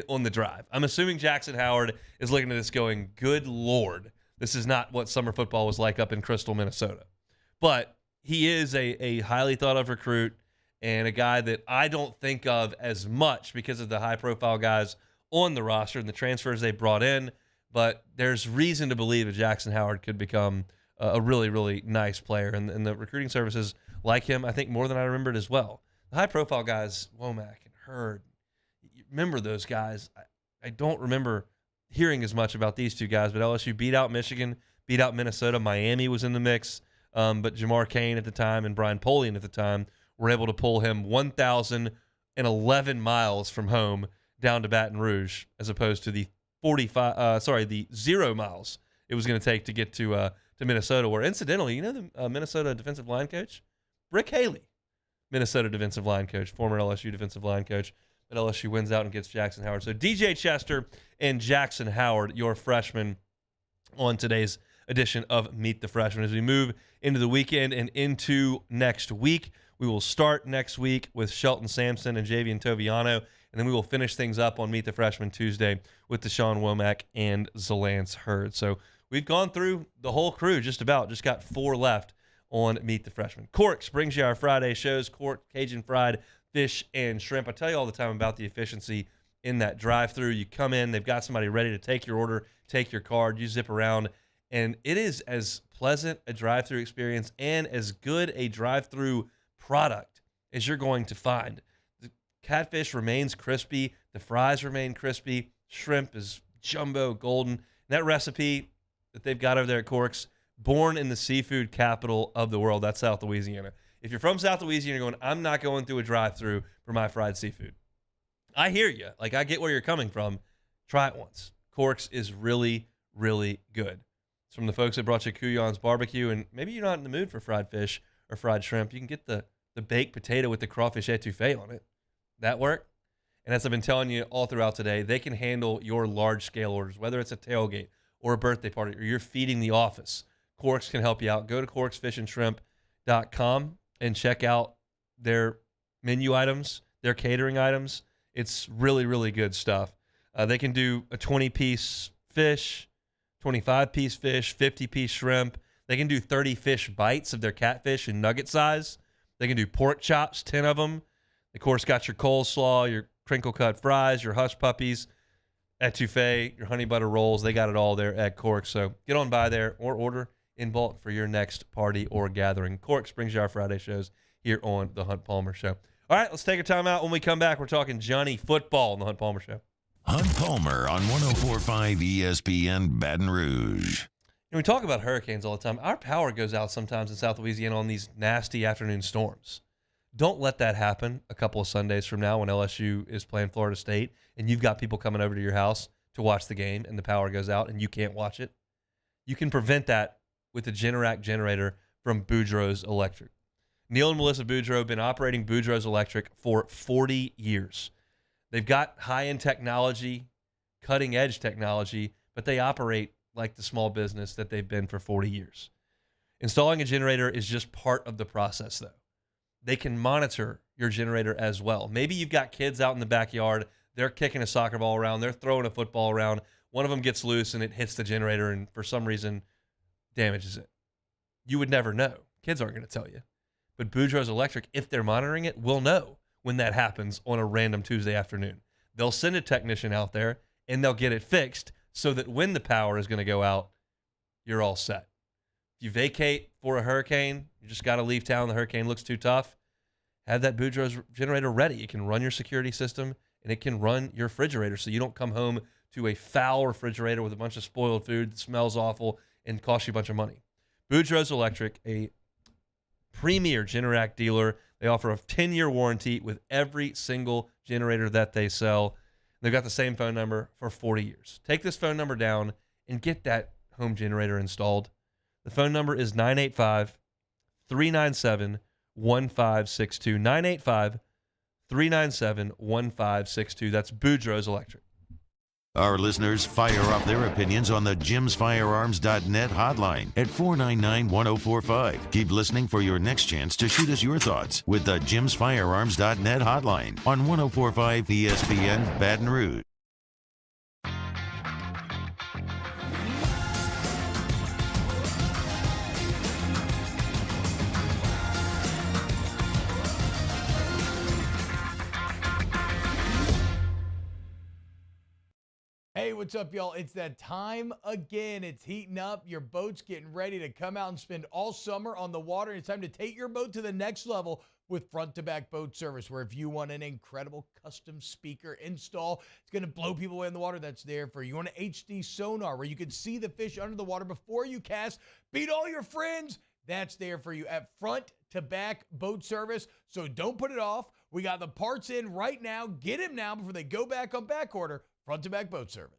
on the drive. I'm assuming Jackson Howard is looking at this going, good Lord, this is not what summer football was like up in Crystal, Minnesota. But he is a highly thought of recruit and a guy that I don't think of as much because of the high-profile guys on the roster and the transfers they brought in, but there's reason to believe that Jackson Howard could become a really, really nice player, and the recruiting services like him, I think, more than I remembered as well. The high-profile guys, Womack and Hurd, you remember those guys. I don't remember hearing as much about these two guys, but LSU beat out Michigan, beat out Minnesota. Miami was in the mix, but Jamar Cain at the time and Brian Polian at the time were able to pull him 1,011 miles from home down to Baton Rouge, as opposed to the 0 miles it was going to take to get to Minnesota, where incidentally, you know the Minnesota defensive line coach? Rick Haley, Minnesota defensive line coach, former LSU defensive line coach, but LSU wins out and gets Jackson Howard. So DJ Chester and Jackson Howard, your freshmen, on today's edition of Meet the Freshmen. As we move into the weekend and into next week, we will start next week with Shelton Sampson and Javian Toviano, and then we will finish things up on Meet the Freshman Tuesday with Deshaun Womack and Zalance Hurd. So we've gone through the whole crew just about. Just got 4 left on Meet the Freshman. Corks brings you our Friday shows, Cork, Cajun fried fish, and shrimp. I tell you all the time about the efficiency in that drive-thru. You come in, they've got somebody ready to take your order, take your card, you zip around, and it is as pleasant a drive-thru experience and as good a drive-thru product as you're going to find. The catfish remains crispy. The fries remain crispy. Shrimp is jumbo golden. And that recipe that they've got over there at Corks, born in the seafood capital of the world, that's South Louisiana. If you're from South Louisiana, you're going, I'm not going through a drive-thru for my fried seafood. I hear you. Like, I get where you're coming from. Try it once. Corks is really, really good. It's from the folks that brought you Couillon's Barbecue, and maybe you're not in the mood for fried fish or fried shrimp. You can get the baked potato with the crawfish etouffee on it. That work? And as I've been telling you all throughout today, they can handle your large-scale orders, whether it's a tailgate or a birthday party or you're feeding the office. Corks can help you out. Go to corksfishandshrimp.com and check out their menu items, their catering items. It's really, really good stuff. They can do a 20-piece fish, 25-piece fish, 50-piece shrimp. They can do 30 fish bites of their catfish in nugget size. They can do pork chops, 10 of them. Of course, got your coleslaw, your crinkle-cut fries, your hush puppies, etouffee, your honey butter rolls. They got it all there at Cork's. So get on by there or order in bulk for your next party or gathering. Cork's brings you our Friday shows here on The Hunt Palmer Show. All right, let's take a time out. When we come back, we're talking Johnny football on The Hunt Palmer Show. Hunt Palmer on 104.5 ESPN Baton Rouge. We talk about hurricanes all the time. Our power goes out sometimes in South Louisiana on these nasty afternoon storms. Don't let that happen a couple of Sundays from now when LSU is playing Florida State and you've got people coming over to your house to watch the game and the power goes out and you can't watch it. You can prevent that with the Generac generator from Boudreaux's Electric. Neil and Melissa Boudreaux have been operating Boudreaux's Electric for 40 years. They've got high-end technology, cutting-edge technology, but they operate like the small business that they've been for 40 years. Installing a generator is just part of the process, though. They can monitor your generator as well. Maybe you've got kids out in the backyard. They're kicking a soccer ball around. They're throwing a football around. One of them gets loose and it hits the generator and for some reason damages it. You would never know. Kids aren't going to tell you. But Boudreaux's Electric, if they're monitoring it, will know when that happens on a random Tuesday afternoon. They'll send a technician out there and they'll get it fixed so that when the power is going to go out, you're all set. If you vacate for a hurricane, you just got to leave town, the hurricane looks too tough, have that Boudreaux's generator ready. It can run your security system and it can run your refrigerator so you don't come home to a foul refrigerator with a bunch of spoiled food that smells awful and costs you a bunch of money. Boudreaux's Electric, a premier Generac dealer. They offer a 10-year warranty with every single generator that they sell. They've got the same phone number for 40 years. Take this phone number down and get that home generator installed. The phone number is 985-397-1562. 985-397-1562. That's Boudreaux's Electric. Our listeners fire off their opinions on the jimsfirearms.net hotline at 499-1045. Keep listening for your next chance to shoot us your thoughts with the jimsfirearms.net hotline on 104.5 ESPN Baton Rouge. Hey, what's up, y'all? It's that time again. It's heating up. Your boat's getting ready to come out and spend all summer on the water. It's time to take your boat to the next level with front-to-back boat service, where if you want an incredible custom speaker install, it's going to blow people away in the water, that's there for you. You want an HD sonar where you can see the fish under the water before you cast, beat all your friends, that's there for you at front-to-back boat service. So don't put it off. We got the parts in right now. Get them now before they go back on back order. Front-to-back boat service.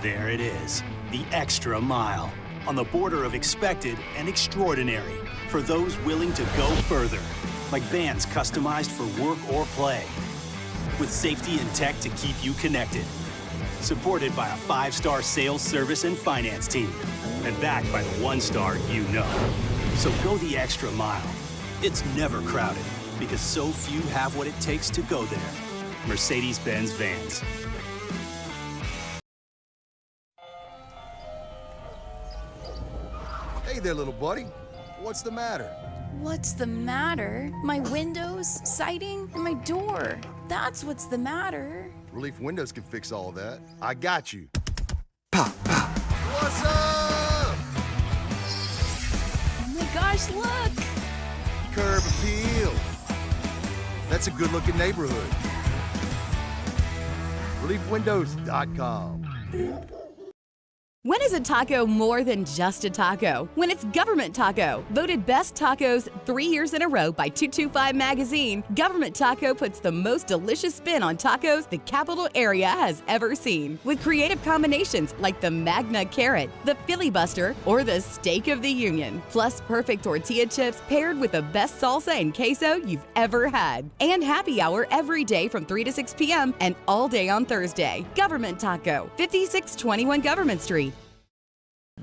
There it is, the extra mile, on the border of expected and extraordinary, for those willing to go further, like vans customized for work or play, with safety and tech to keep you connected, supported by a 5-star sales, service, and finance team, and backed by the 1-star you know. So go the extra mile. It's never crowded, because so few have what it takes to go there. Mercedes-Benz Vans. Hey there, little buddy. What's the matter? What's the matter? My windows, siding, and my door. That's what's the matter. Relief Windows can fix all that. I got you. Pop, pop. What's up? Oh my gosh, look! Curb appeal. That's a good-looking neighborhood. ReliefWindows.com. When is a taco more than just a taco? When it's Government Taco. Voted best tacos 3 years in a row by 225 Magazine, Government Taco puts the most delicious spin on tacos the capital area has ever seen. With creative combinations like the Magna Carrot, the Filibuster, or the Steak of the Union. Plus perfect tortilla chips paired with the best salsa and queso you've ever had. And happy hour every day from 3 to 6 p.m. and all day on Thursday. Government Taco, 5621 Government Street.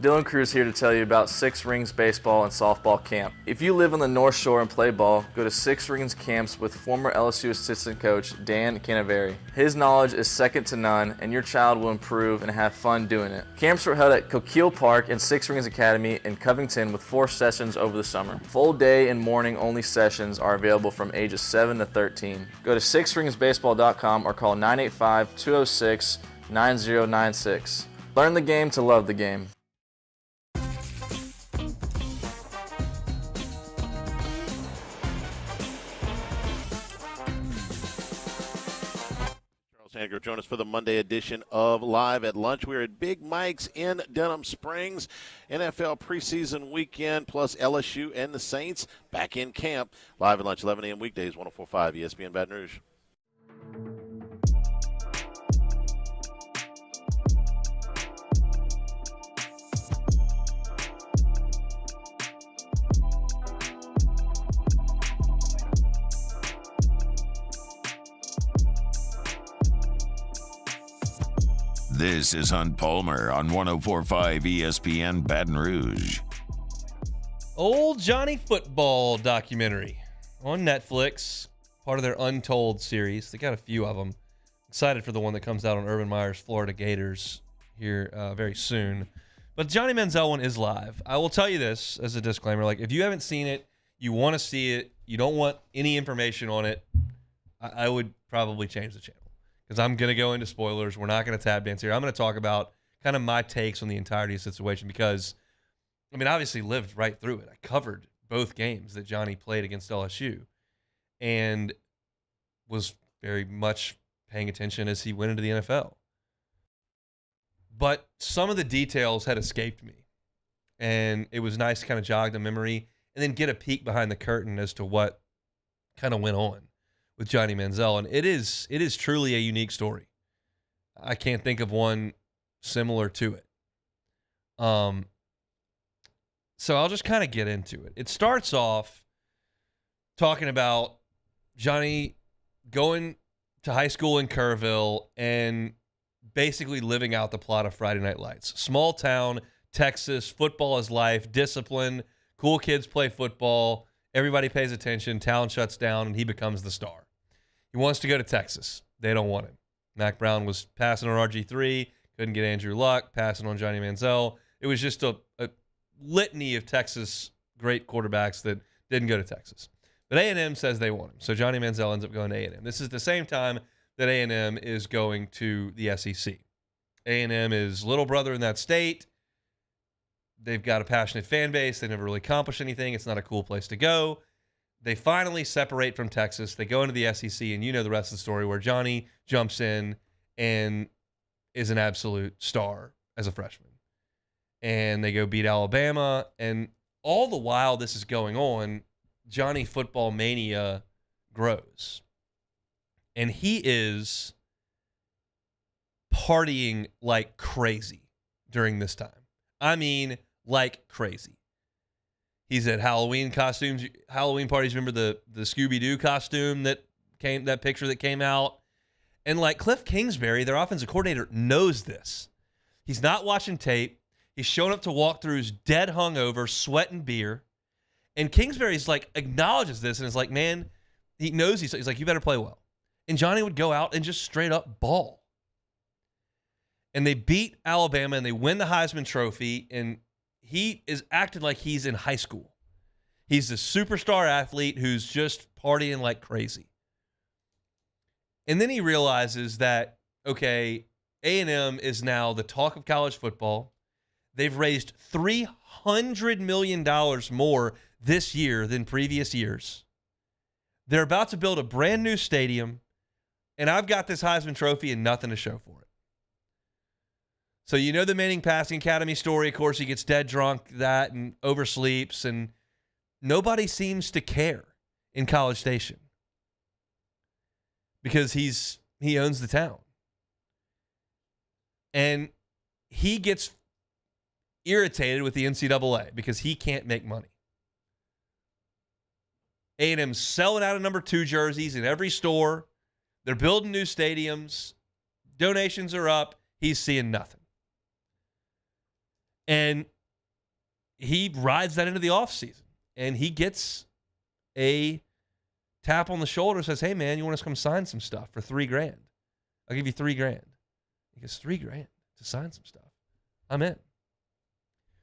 Dylan Cruz here to tell you about Six Rings Baseball and Softball Camp. If you live on the North Shore and play ball, go to Six Rings Camps with former LSU assistant coach Dan Canaveri. His knowledge is second to none, and your child will improve and have fun doing it. Camps were held at Coquille Park and Six Rings Academy in Covington with 4 sessions over the summer. Full day and morning only sessions are available from ages 7 to 13. Go to sixringsbaseball.com or call 985-206-9096. Learn the game to love the game. Sandger, join us for the Monday edition of Live at Lunch. We're at Big Mike's in Denham Springs. NFL preseason weekend plus LSU and the Saints back in camp. Live at Lunch, 11 a.m. weekdays, 104.5 ESPN Baton Rouge. This is Hunt Palmer on 104.5 ESPN Baton Rouge. Old Johnny Football documentary on Netflix, part of their Untold series. They got a few of them. Excited for the one that comes out on Urban Meyer's Florida Gators here very soon. But Johnny Manziel one is live. I will tell you this as a disclaimer. Like, if you haven't seen it, you want to see it, you don't want any information on it, I would probably change the channel. Because I'm going to go into spoilers. We're not going to tab dance here. I'm going to talk about kind of my takes on the entirety of the situation because, I mean, I obviously lived right through it. I covered both games that Johnny played against LSU and was very much paying attention as he went into the NFL. But some of the details had escaped me, and it was nice to kind of jog the memory and then get a peek behind the curtain as to what kind of went on with Johnny Manziel, and it is truly a unique story. I can't think of one similar to it. So I'll just kind of get into it. It starts off talking about Johnny going to high school in Kerrville and basically living out the plot of Friday Night Lights. Small town, Texas, football is life, discipline, cool kids play football, everybody pays attention, town shuts down, and he becomes the star. He wants to go to Texas. They don't want him. Mac Brown was passing on RG3, couldn't get Andrew Luck, passing on Johnny Manziel. It was just a litany of Texas great quarterbacks that didn't go to Texas. But A&M says they want him, so Johnny Manziel ends up going to A&M. This is the same time that A&M is going to the SEC. A&M is little brother in that state. They've got a passionate fan base. They never really accomplished anything. It's not a cool place to go. They finally separate from Texas. They go into the SEC, and you know the rest of the story where Johnny jumps in and is an absolute star as a freshman. And they go beat Alabama. And all the while this is going on, Johnny football mania grows. And he is partying like crazy during this time. I mean, like crazy. He's at Halloween parties. Remember the Scooby-Doo costume that picture that came out? And like Cliff Kingsbury, their offensive coordinator, knows this. He's not watching tape. He's showing up to walkthroughs dead hungover, sweating beer. And Kingsbury's like acknowledges this and is like, man, he knows he's like, you better play well. And Johnny would go out and just straight up ball. And they beat Alabama and they win the Heisman Trophy, and he is acting like he's in high school. He's a superstar athlete who's just partying like crazy. And then he realizes that, okay, A&M is now the talk of college football. They've raised $300 million more this year than previous years. They're about to build a brand new stadium, and I've got this Heisman Trophy and nothing to show for it. So you know the Manning Passing Academy story. Of course, he gets dead drunk, that, and oversleeps, and nobody seems to care in College Station because he owns the town. And he gets irritated with the NCAA because he can't make money. A&M's selling out of number 2 jerseys in every store. They're building new stadiums. Donations are up. He's seeing nothing. And he rides that into the offseason, and he gets a tap on the shoulder, says, hey, man, you want us to come sign some stuff for $3,000? I'll give you $3,000. He goes, $3,000 to sign some stuff? I'm in.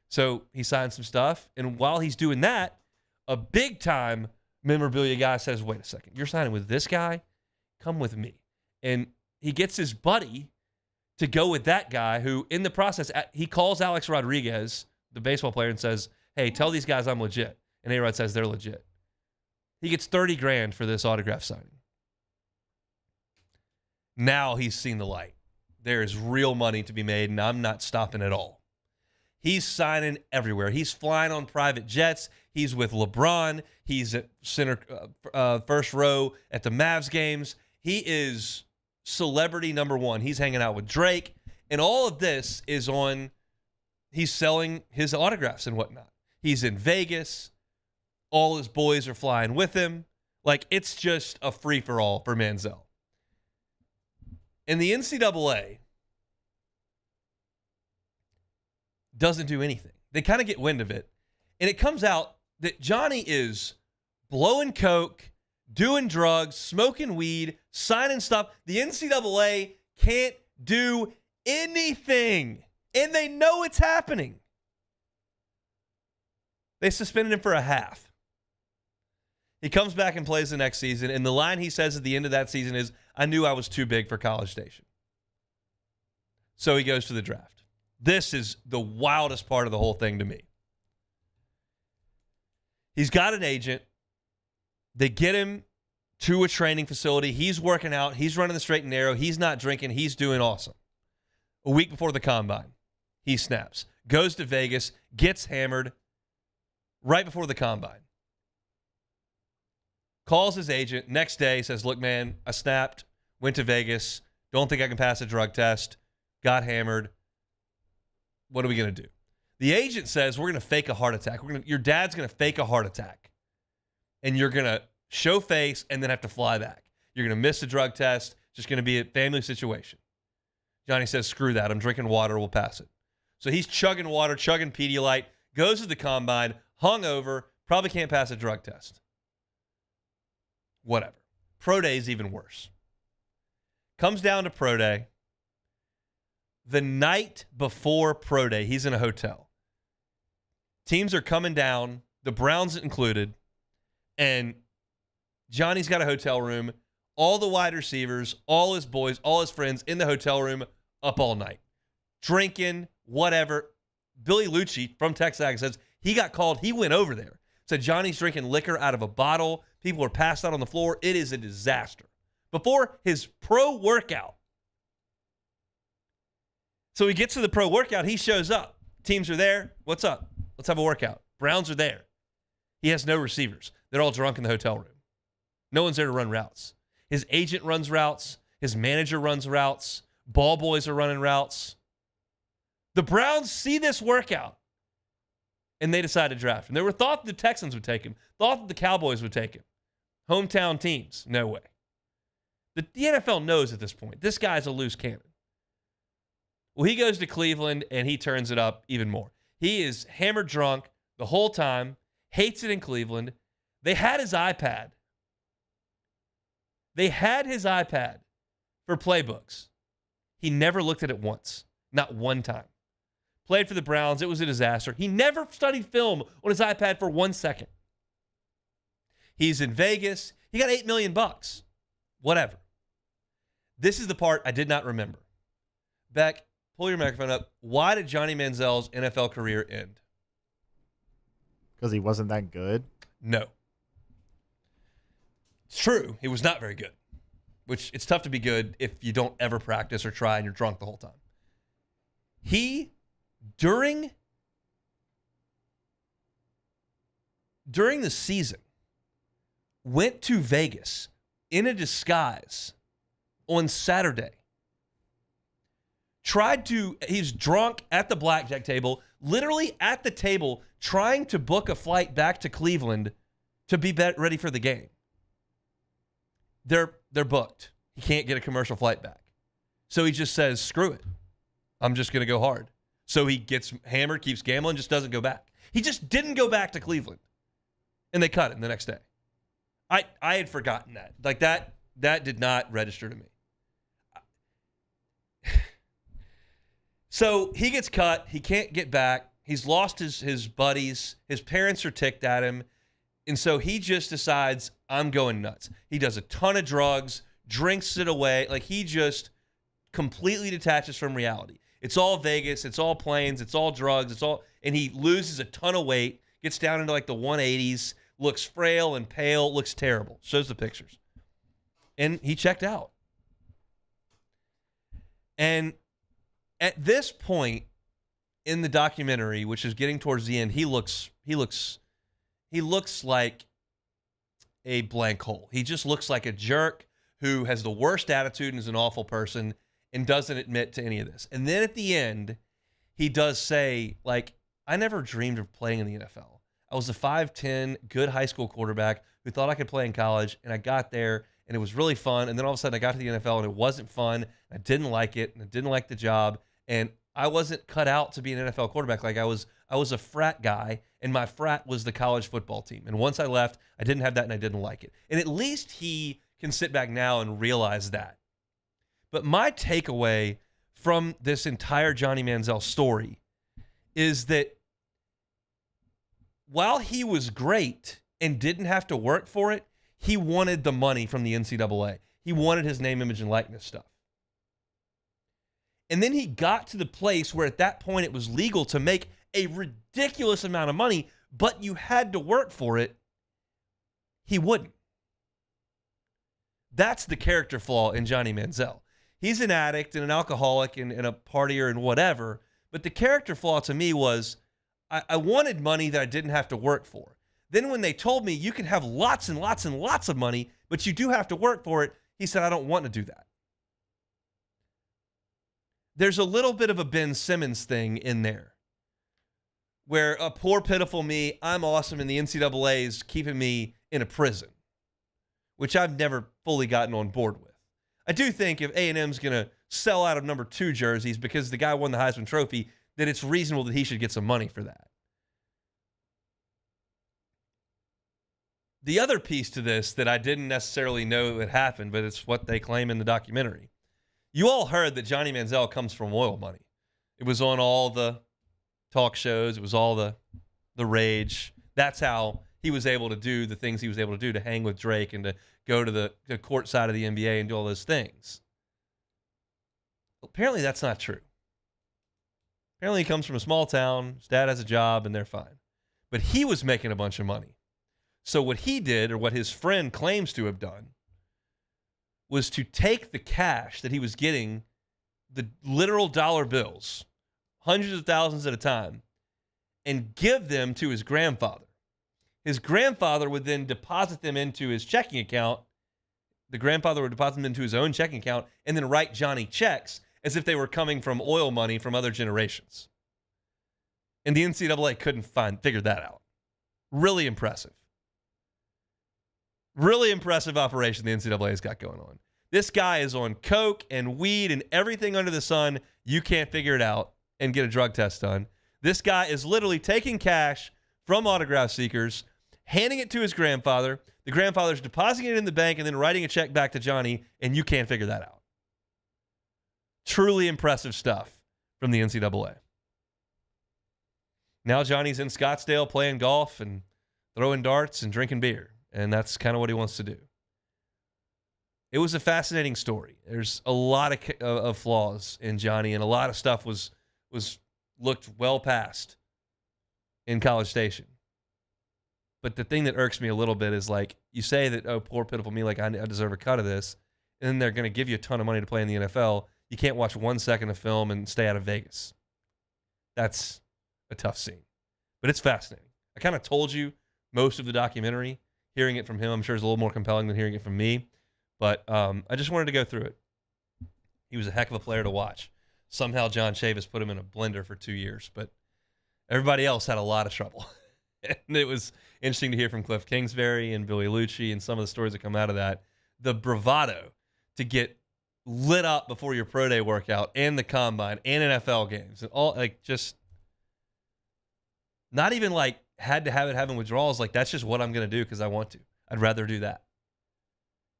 So he signs some stuff, and while he's doing that, a big-time memorabilia guy says, wait a second, you're signing with this guy? Come with me. And he gets his buddy to go with that guy who, in the process, he calls Alex Rodriguez, the baseball player, and says, hey, tell these guys I'm legit. And A-Rod says they're legit. He gets $30,000 for this autograph signing. Now he's seen the light. There is real money to be made, and I'm not stopping at all. He's signing everywhere. He's flying on private jets. He's with LeBron. He's at first row at the Mavs games. He is celebrity number one. He's hanging out with Drake. And all of this is on, he's selling his autographs and whatnot. He's in Vegas. All his boys are flying with him. Like, it's just a free-for-all for Manziel. And the NCAA doesn't do anything. They kind of get wind of it. And it comes out that Johnny is blowing coke, doing drugs, smoking weed, signing stuff. The NCAA can't do anything. And they know it's happening. They suspended him for a half. He comes back and plays the next season, and the line he says at the end of that season is, I knew I was too big for College Station. So he goes to the draft. This is the wildest part of the whole thing to me. He's got an agent. They get him to a training facility. He's working out. He's running the straight and narrow. He's not drinking. He's doing awesome. A week before the combine, he snaps. Goes to Vegas, gets hammered right before the combine. Calls his agent. Next day, says, look, man, I snapped, went to Vegas, don't think I can pass a drug test, got hammered. What are we going to do? The agent says, we're going to fake a heart attack. Your dad's going to fake a heart attack. And you're going to show face and then have to fly back. You're going to miss the drug test. Just going to be a family situation. Johnny says, screw that. I'm drinking water. We'll pass it. So he's chugging water, chugging Pedialyte, goes to the combine, hungover, probably can't pass a drug test. Whatever. Pro day is even worse. Comes down to pro day. The night before pro day, he's in a hotel. Teams are coming down, the Browns included, and Johnny's got a hotel room. All the wide receivers, all his boys, all his friends in the hotel room up all night. Drinking, whatever. Billy Lucci from Texas says he got called. He went over there. Said Johnny's drinking liquor out of a bottle. People are passed out on the floor. It is a disaster. Before his pro workout. So he gets to the pro workout. He shows up. Teams are there. What's up? Let's have a workout. Browns are there. He has no receivers. They're all drunk in the hotel room. No one's there to run routes. His agent runs routes. His manager runs routes. Ball boys are running routes. The Browns see this workout, and they decide to draft him. They were thought the Texans would take him, thought that the Cowboys would take him. Hometown teams, no way. The NFL knows at this point, this guy's a loose cannon. Well, he goes to Cleveland, and he turns it up even more. He is hammered drunk the whole time, hates it in Cleveland. They had his iPad. They had his iPad for playbooks. He never looked at it once, not one time. Played for the Browns. It was a disaster. He never studied film on his iPad for 1 second. He's in Vegas. He got $8 million. Whatever. This is the part I did not remember. Beck, pull your microphone up. Why did Johnny Manziel's NFL career end? Because he wasn't that good? No. It's true. He was not very good. Which, it's tough to be good if you don't ever practice or try and you're drunk the whole time. He, during the season, went to Vegas in a disguise on Saturday. He's drunk at the blackjack table, literally at the table, trying to book a flight back to Cleveland to be ready for the game. They're booked. He can't get a commercial flight back. So he just says, screw it. I'm just going to go hard. So he gets hammered, keeps gambling, just doesn't go back. He just didn't go back to Cleveland. And they cut him the next day. I had forgotten that. Like that did not register to me. So he gets cut. He can't get back. He's lost his buddies. His parents are ticked at him. And so he just decides, I'm going nuts. He does a ton of drugs, drinks it away. Like he just completely detaches from reality. It's all Vegas. It's all planes. It's all drugs. And he loses a ton of weight, gets down into like the 180s, looks frail and pale, looks terrible. Shows the pictures. And he checked out. And at this point in the documentary, which is getting towards the end, he looks like a blank hole. He just looks like a jerk who has the worst attitude and is an awful person and doesn't admit to any of this. And then at the end, he does say, like, I never dreamed of playing in the NFL. I was a 5'10", good high school quarterback who thought I could play in college, and I got there, and it was really fun. And then all of a sudden, I got to the NFL, and it wasn't fun. I didn't like it, and I didn't like the job, and I wasn't cut out to be an NFL quarterback. Like I was a frat guy, and my frat was the college football team. And once I left, I didn't have that, and I didn't like it. And at least he can sit back now and realize that. But my takeaway from this entire Johnny Manziel story is that while he was great and didn't have to work for it, he wanted the money from the NCAA. He wanted his name, image, and likeness stuff. And then he got to the place where at that point it was legal to make a ridiculous amount of money, but you had to work for it. He wouldn't. That's the character flaw in Johnny Manziel. He's an addict and an alcoholic and a partier and whatever, but the character flaw to me was I wanted money that I didn't have to work for. Then when they told me you can have lots and lots and lots of money, but you do have to work for it, he said, I don't want to do that. There's a little bit of a Ben Simmons thing in there where a poor, pitiful me, I'm awesome, and the NCAA is keeping me in a prison, which I've never fully gotten on board with. I do think if A&M's going to sell out of number 2 jerseys because the guy won the Heisman Trophy, that it's reasonable that he should get some money for that. The other piece to this that I didn't necessarily know that happened, but it's what they claim in the documentary. You all heard that Johnny Manziel comes from oil money. It was on all the talk shows. It was all the rage. That's how he was able to do the things he was able to do, to hang with Drake and to go to the court side of the NBA and do all those things. Apparently that's not true. Apparently he comes from a small town. His dad has a job and they're fine. But he was making a bunch of money. So what he did, or what his friend claims to have done, was to take the cash that he was getting, the literal dollar bills, hundreds of thousands at a time, and give them to his grandfather. His grandfather would then deposit them into his checking account. The grandfather would deposit them into his own checking account and then write Johnny checks as if they were coming from oil money from other generations. And the NCAA couldn't figure that out. Really impressive. Really impressive operation the NCAA's got going on. This guy is on coke and weed and everything under the sun. You can't figure it out and get a drug test done. This guy is literally taking cash from autograph seekers, handing it to his grandfather. The grandfather's depositing it in the bank and then writing a check back to Johnny, and you can't figure that out. Truly impressive stuff from the NCAA. Now Johnny's in Scottsdale playing golf and throwing darts and drinking beer. And that's kind of what he wants to do. It was a fascinating story. There's a lot of flaws in Johnny, and a lot of stuff was looked well past in College Station. But the thing that irks me a little bit is, like, you say that, oh, poor, pitiful me, like I deserve a cut of this, and then they're going to give you a ton of money to play in the NFL. You can't watch 1 second of film and stay out of Vegas. That's a tough scene. But it's fascinating. I kind of told you most of the documentary. Hearing it from him, I'm sure, is a little more compelling than hearing it from me. But I just wanted to go through it. He was a heck of a player to watch. Somehow John Chavis put him in a blender for 2 years, but everybody else had a lot of trouble. And it was interesting to hear from Cliff Kingsbury and Billy Lucci and some of the stories that come out of that. The bravado to get lit up before your pro day workout and the combine and NFL games and all, like, just Not even like had to have it having withdrawals. Like that's just what I'm going to do because I want to. I'd rather do that.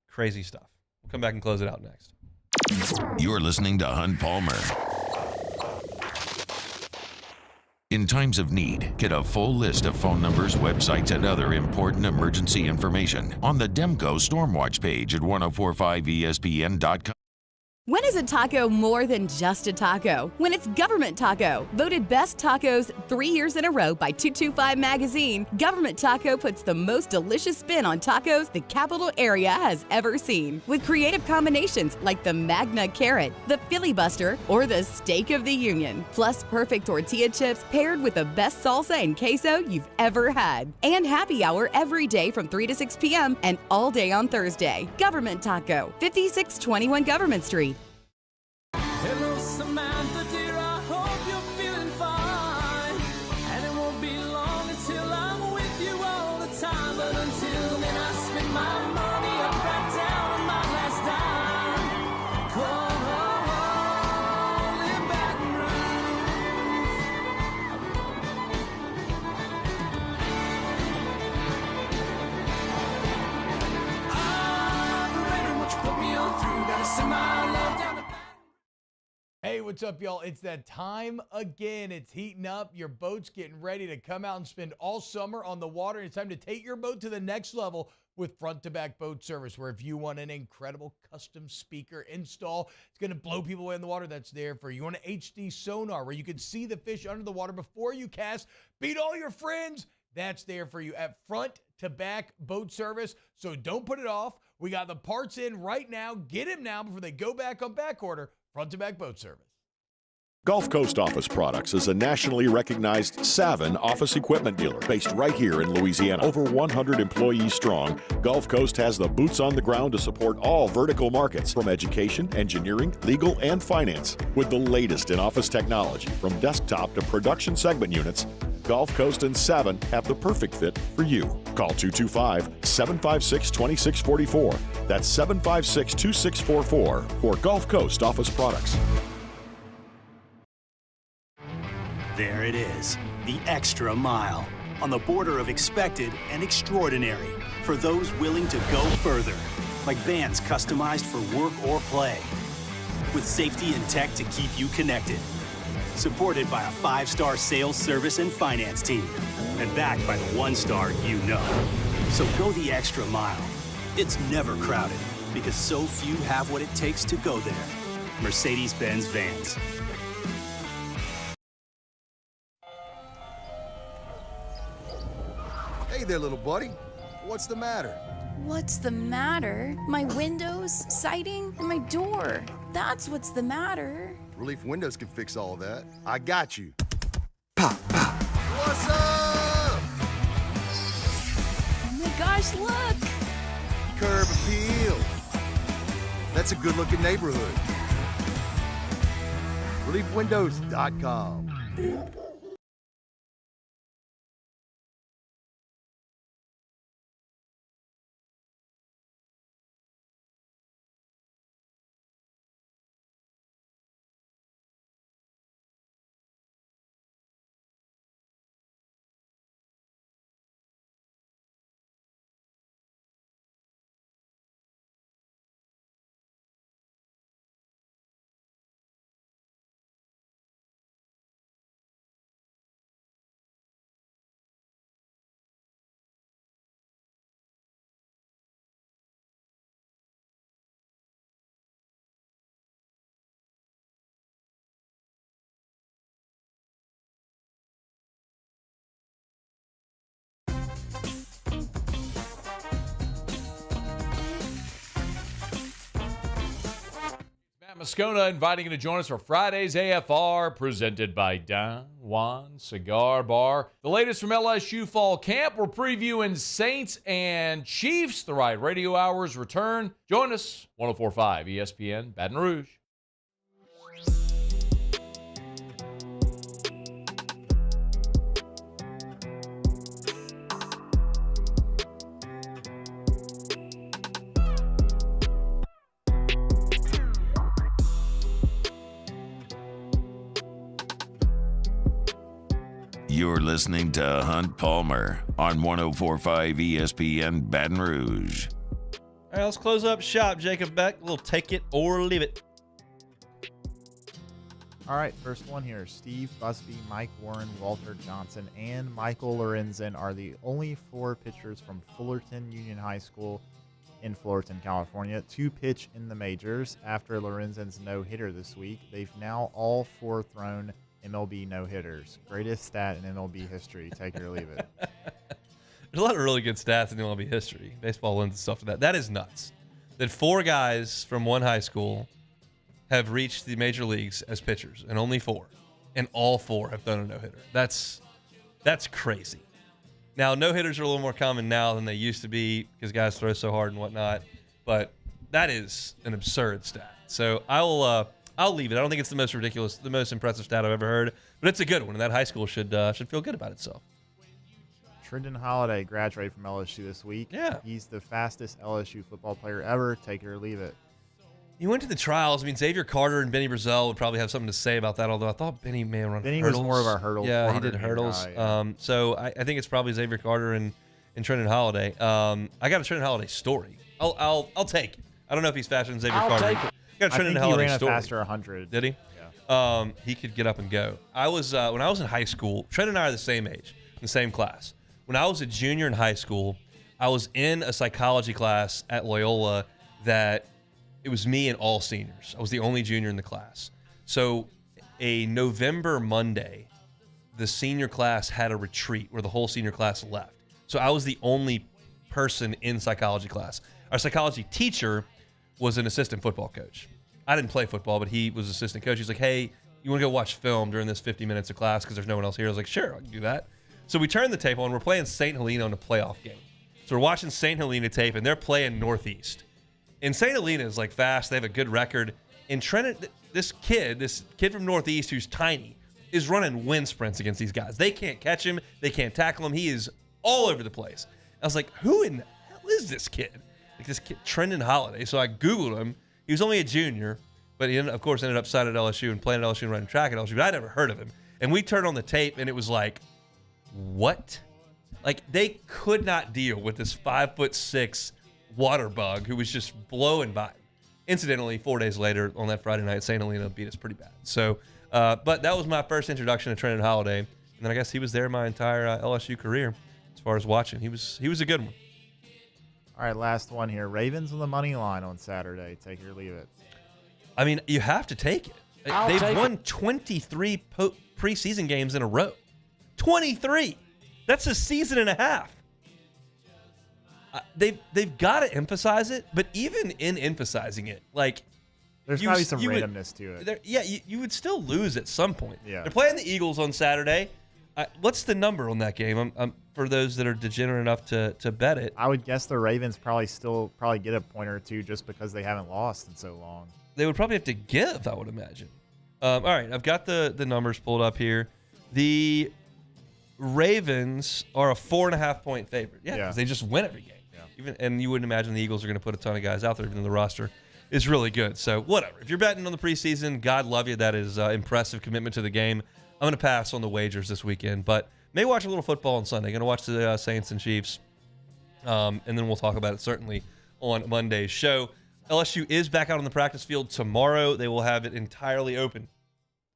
Crazy stuff. We'll come back and close it out next. You're listening to Hunt Palmer. In times of need, get a full list of phone numbers, websites, and other important emergency information on the Demco Stormwatch page at 1045ESPN.com. When is a taco more than just a taco? When it's Government Taco. Voted best tacos 3 years in a row by 225 Magazine, Government Taco puts the most delicious spin on tacos the capital area has ever seen. With creative combinations like the Magna Carrot, the Filibuster, or the Steak of the Union. Plus perfect tortilla chips paired with the best salsa and queso you've ever had. And happy hour every day from 3 to 6 p.m. and all day on Thursday. Government Taco, 5621 Government Street. Hello, Samantha, dear, I hope you're feeling fine. And it won't be long until I'm with you all the time. But until then, I spend my money up right down on my last dime. Come on, live Baton Rouge. I'm ready, what you put me on through. Gotta send my love down to Hey, what's up, y'all? It's that time again. It's heating up. Your boat's getting ready to come out and spend all summer on the water. It's time to take your boat to the next level with front-to-back boat service, where if you want an incredible custom speaker install, it's going to blow people away in the water, that's there for you. You want an HD sonar where you can see the fish under the water before you cast, beat all your friends, that's there for you at front-to-back boat service. So don't put it off. We got the parts in right now. Get them now before they go back on back order. Front-to-back boat service. Gulf Coast Office Products is a nationally recognized Savin office equipment dealer based right here in Louisiana. Over 100 employees strong, Gulf Coast has the boots on the ground to support all vertical markets, from education, engineering, legal, and finance. With the latest in office technology, from desktop to production segment units, Gulf Coast and Savin have the perfect fit for you. Call 225-756-2644. That's 756-2644 for Gulf Coast Office Products. There it is, the extra mile, on the border of expected and extraordinary, for those willing to go further, like vans customized for work or play, with safety and tech to keep you connected, supported by a 5-star sales, service, and finance team, and backed by the 1-star you know. So go the extra mile. It's never crowded, because so few have what it takes to go there. Mercedes-Benz Vans. Hey there, little buddy. What's the matter? What's the matter? My windows, siding, and my door. That's what's the matter. Relief Windows can fix all that. I got you. Pop, pop. What's up? Oh my gosh, look! Curb appeal. That's a good-looking neighborhood. ReliefWindows.com. Moscona inviting you to join us for Friday's AFR, presented by Don Juan Cigar Bar. The latest from LSU fall camp. We're previewing Saints and Chiefs. The Riot Radio Hours return. Join us, 1045 ESPN, Baton Rouge. You're listening to Hunt Palmer on 104.5 ESPN Baton Rouge. All right, let's close up shop. Jacob Beck, we'll take it or leave it. All right, first one here. Steve Busby, Mike Warren, Walter Johnson, and Michael Lorenzen are the only 4 pitchers from Fullerton Union High School in Fullerton, California, to pitch in the majors. After Lorenzen's no-hitter this week, they've now all 4 thrown MLB no-hitters. Greatest stat in MLB history. Take it or leave it. There's a lot of really good stats in MLB history. Baseball lends itself to that. That is nuts. That 4 guys from one high school have reached the major leagues as pitchers, and only 4. And all 4 have thrown a no-hitter. That's crazy. Now, no-hitters are a little more common now than they used to be because guys throw so hard and whatnot. But that is an absurd stat. So I'll leave it. I don't think it's the most ridiculous, the most impressive stat I've ever heard, but it's a good one, and that high school should feel good about itself. Trendon Holiday graduated from LSU this week. Yeah. He's the fastest LSU football player ever. Take it or leave it. He went to the trials. I mean, Xavier Carter and Benny Brazell would probably have something to say about that, although I thought Benny may run Benny hurdles. was more of our hurdle. Yeah, he did hurdles. Guy, yeah. So I think it's probably Xavier Carter and Trendon Holiday. I got a Trendon Holiday story. I'll take it. I don't know if he's faster than Xavier Carter. Take it. I got a Trendon I think Holiday he ran story. a faster 100. Did he? Yeah. He could get up and go. I was when I was in high school. Trendon and I are the same age, in the same class. When I was a junior in high school, I was in a psychology class at Loyola that it was me and all seniors. I was the only junior in the class. So a November Monday, the senior class had a retreat where the whole senior class left. So I was the only person in psychology class. Our psychology teacher was an assistant football coach. I didn't play football, but he was assistant coach. He's like, hey, you want to go watch film during this 50 minutes of class because there's no one else here? I was like, sure, I can do that. So we turned the tape on. We're playing St. Helena in a playoff game. So we're watching St. Helena tape, and they're playing Northeast. And St. Helena is like fast. They have a good record. And Trenton, this kid from Northeast who's tiny, is running wind sprints against these guys. They can't catch him. They can't tackle him. He is all over the place. I was like, who in the hell is this kid? Like this kid, Trendon Holiday. So I Googled him. He was only a junior, but he, of course, ended up signing at LSU and playing at LSU and running track at LSU. But I never heard of him. And we turned on the tape, and it was like, what? Like, they could not deal with this 5'6" water bug who was just blowing by. Incidentally, 4 days later on that Friday night, St. Helena beat us pretty bad. So, but that was my first introduction to Trendon Holiday. And then I guess he was there my entire LSU career as far as watching. He was a good one. All right, last one here. Ravens on the money line on Saturday. Take it or leave it. I mean, you have to take it. They've won 23 preseason games in a row. 23. That's a season and a half. They've got to emphasize it, but even in emphasizing it, like there's probably some randomness to it. Yeah, you would still lose at some point. Yeah. They're playing the Eagles on Saturday. What's the number on that game? For those that are degenerate enough to bet it. I would guess the Ravens probably get a point or two just because they haven't lost in so long. They would probably have to give, I would imagine. All right, I've got the numbers pulled up here. The Ravens are a 4.5 point favorite. Yeah, because they just win every game. Yeah. And you wouldn't imagine the Eagles are going to put a ton of guys out there, even though the roster is really good. So whatever. If you're betting on the preseason, God love you. That is impressive commitment to the game. I'm going to pass on the wagers this weekend, but may watch a little football on Sunday. Going to watch the Saints and Chiefs, and then we'll talk about it certainly on Monday's show. LSU is back out on the practice field tomorrow. They will have it entirely open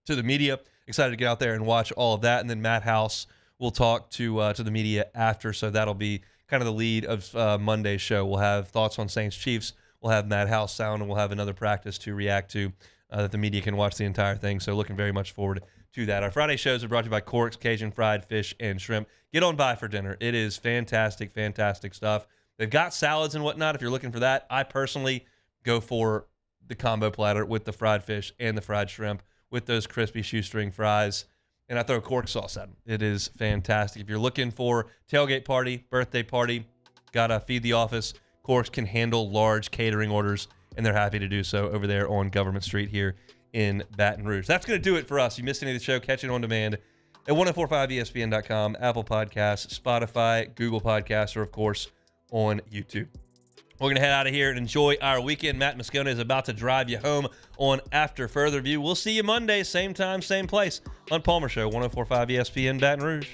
to the media. Excited to get out there and watch all of that. And then Matt House will talk to the media after, so that'll be kind of the lead of Monday's show. We'll have thoughts on Saints Chiefs. We'll have Matt House sound, and we'll have another practice to react to that the media can watch the entire thing. So looking very much forward to that. Our Friday shows are brought to you by Cork's Cajun Fried Fish and Shrimp. Get on by for dinner. It is fantastic, fantastic stuff. They've got salads and whatnot if you're looking for that. I personally go for the combo platter with the fried fish and the fried shrimp with those crispy shoestring fries. And I throw Cork sauce at them. It is fantastic. If you're looking for tailgate party, birthday party, gotta feed the office, Corks can handle large catering orders, and they're happy to do so over there on Government Street here in Baton Rouge. That's going to do it for us. You missed any of the show, catch it on demand at 1045ESPN.com, Apple Podcasts, Spotify, Google Podcasts, or, of course, on YouTube. We're going to head out of here and enjoy our weekend. Matt Moscone is about to drive you home on After Further View. We'll see you Monday, same time, same place on Palmer Show, 104.5 ESPN Baton Rouge.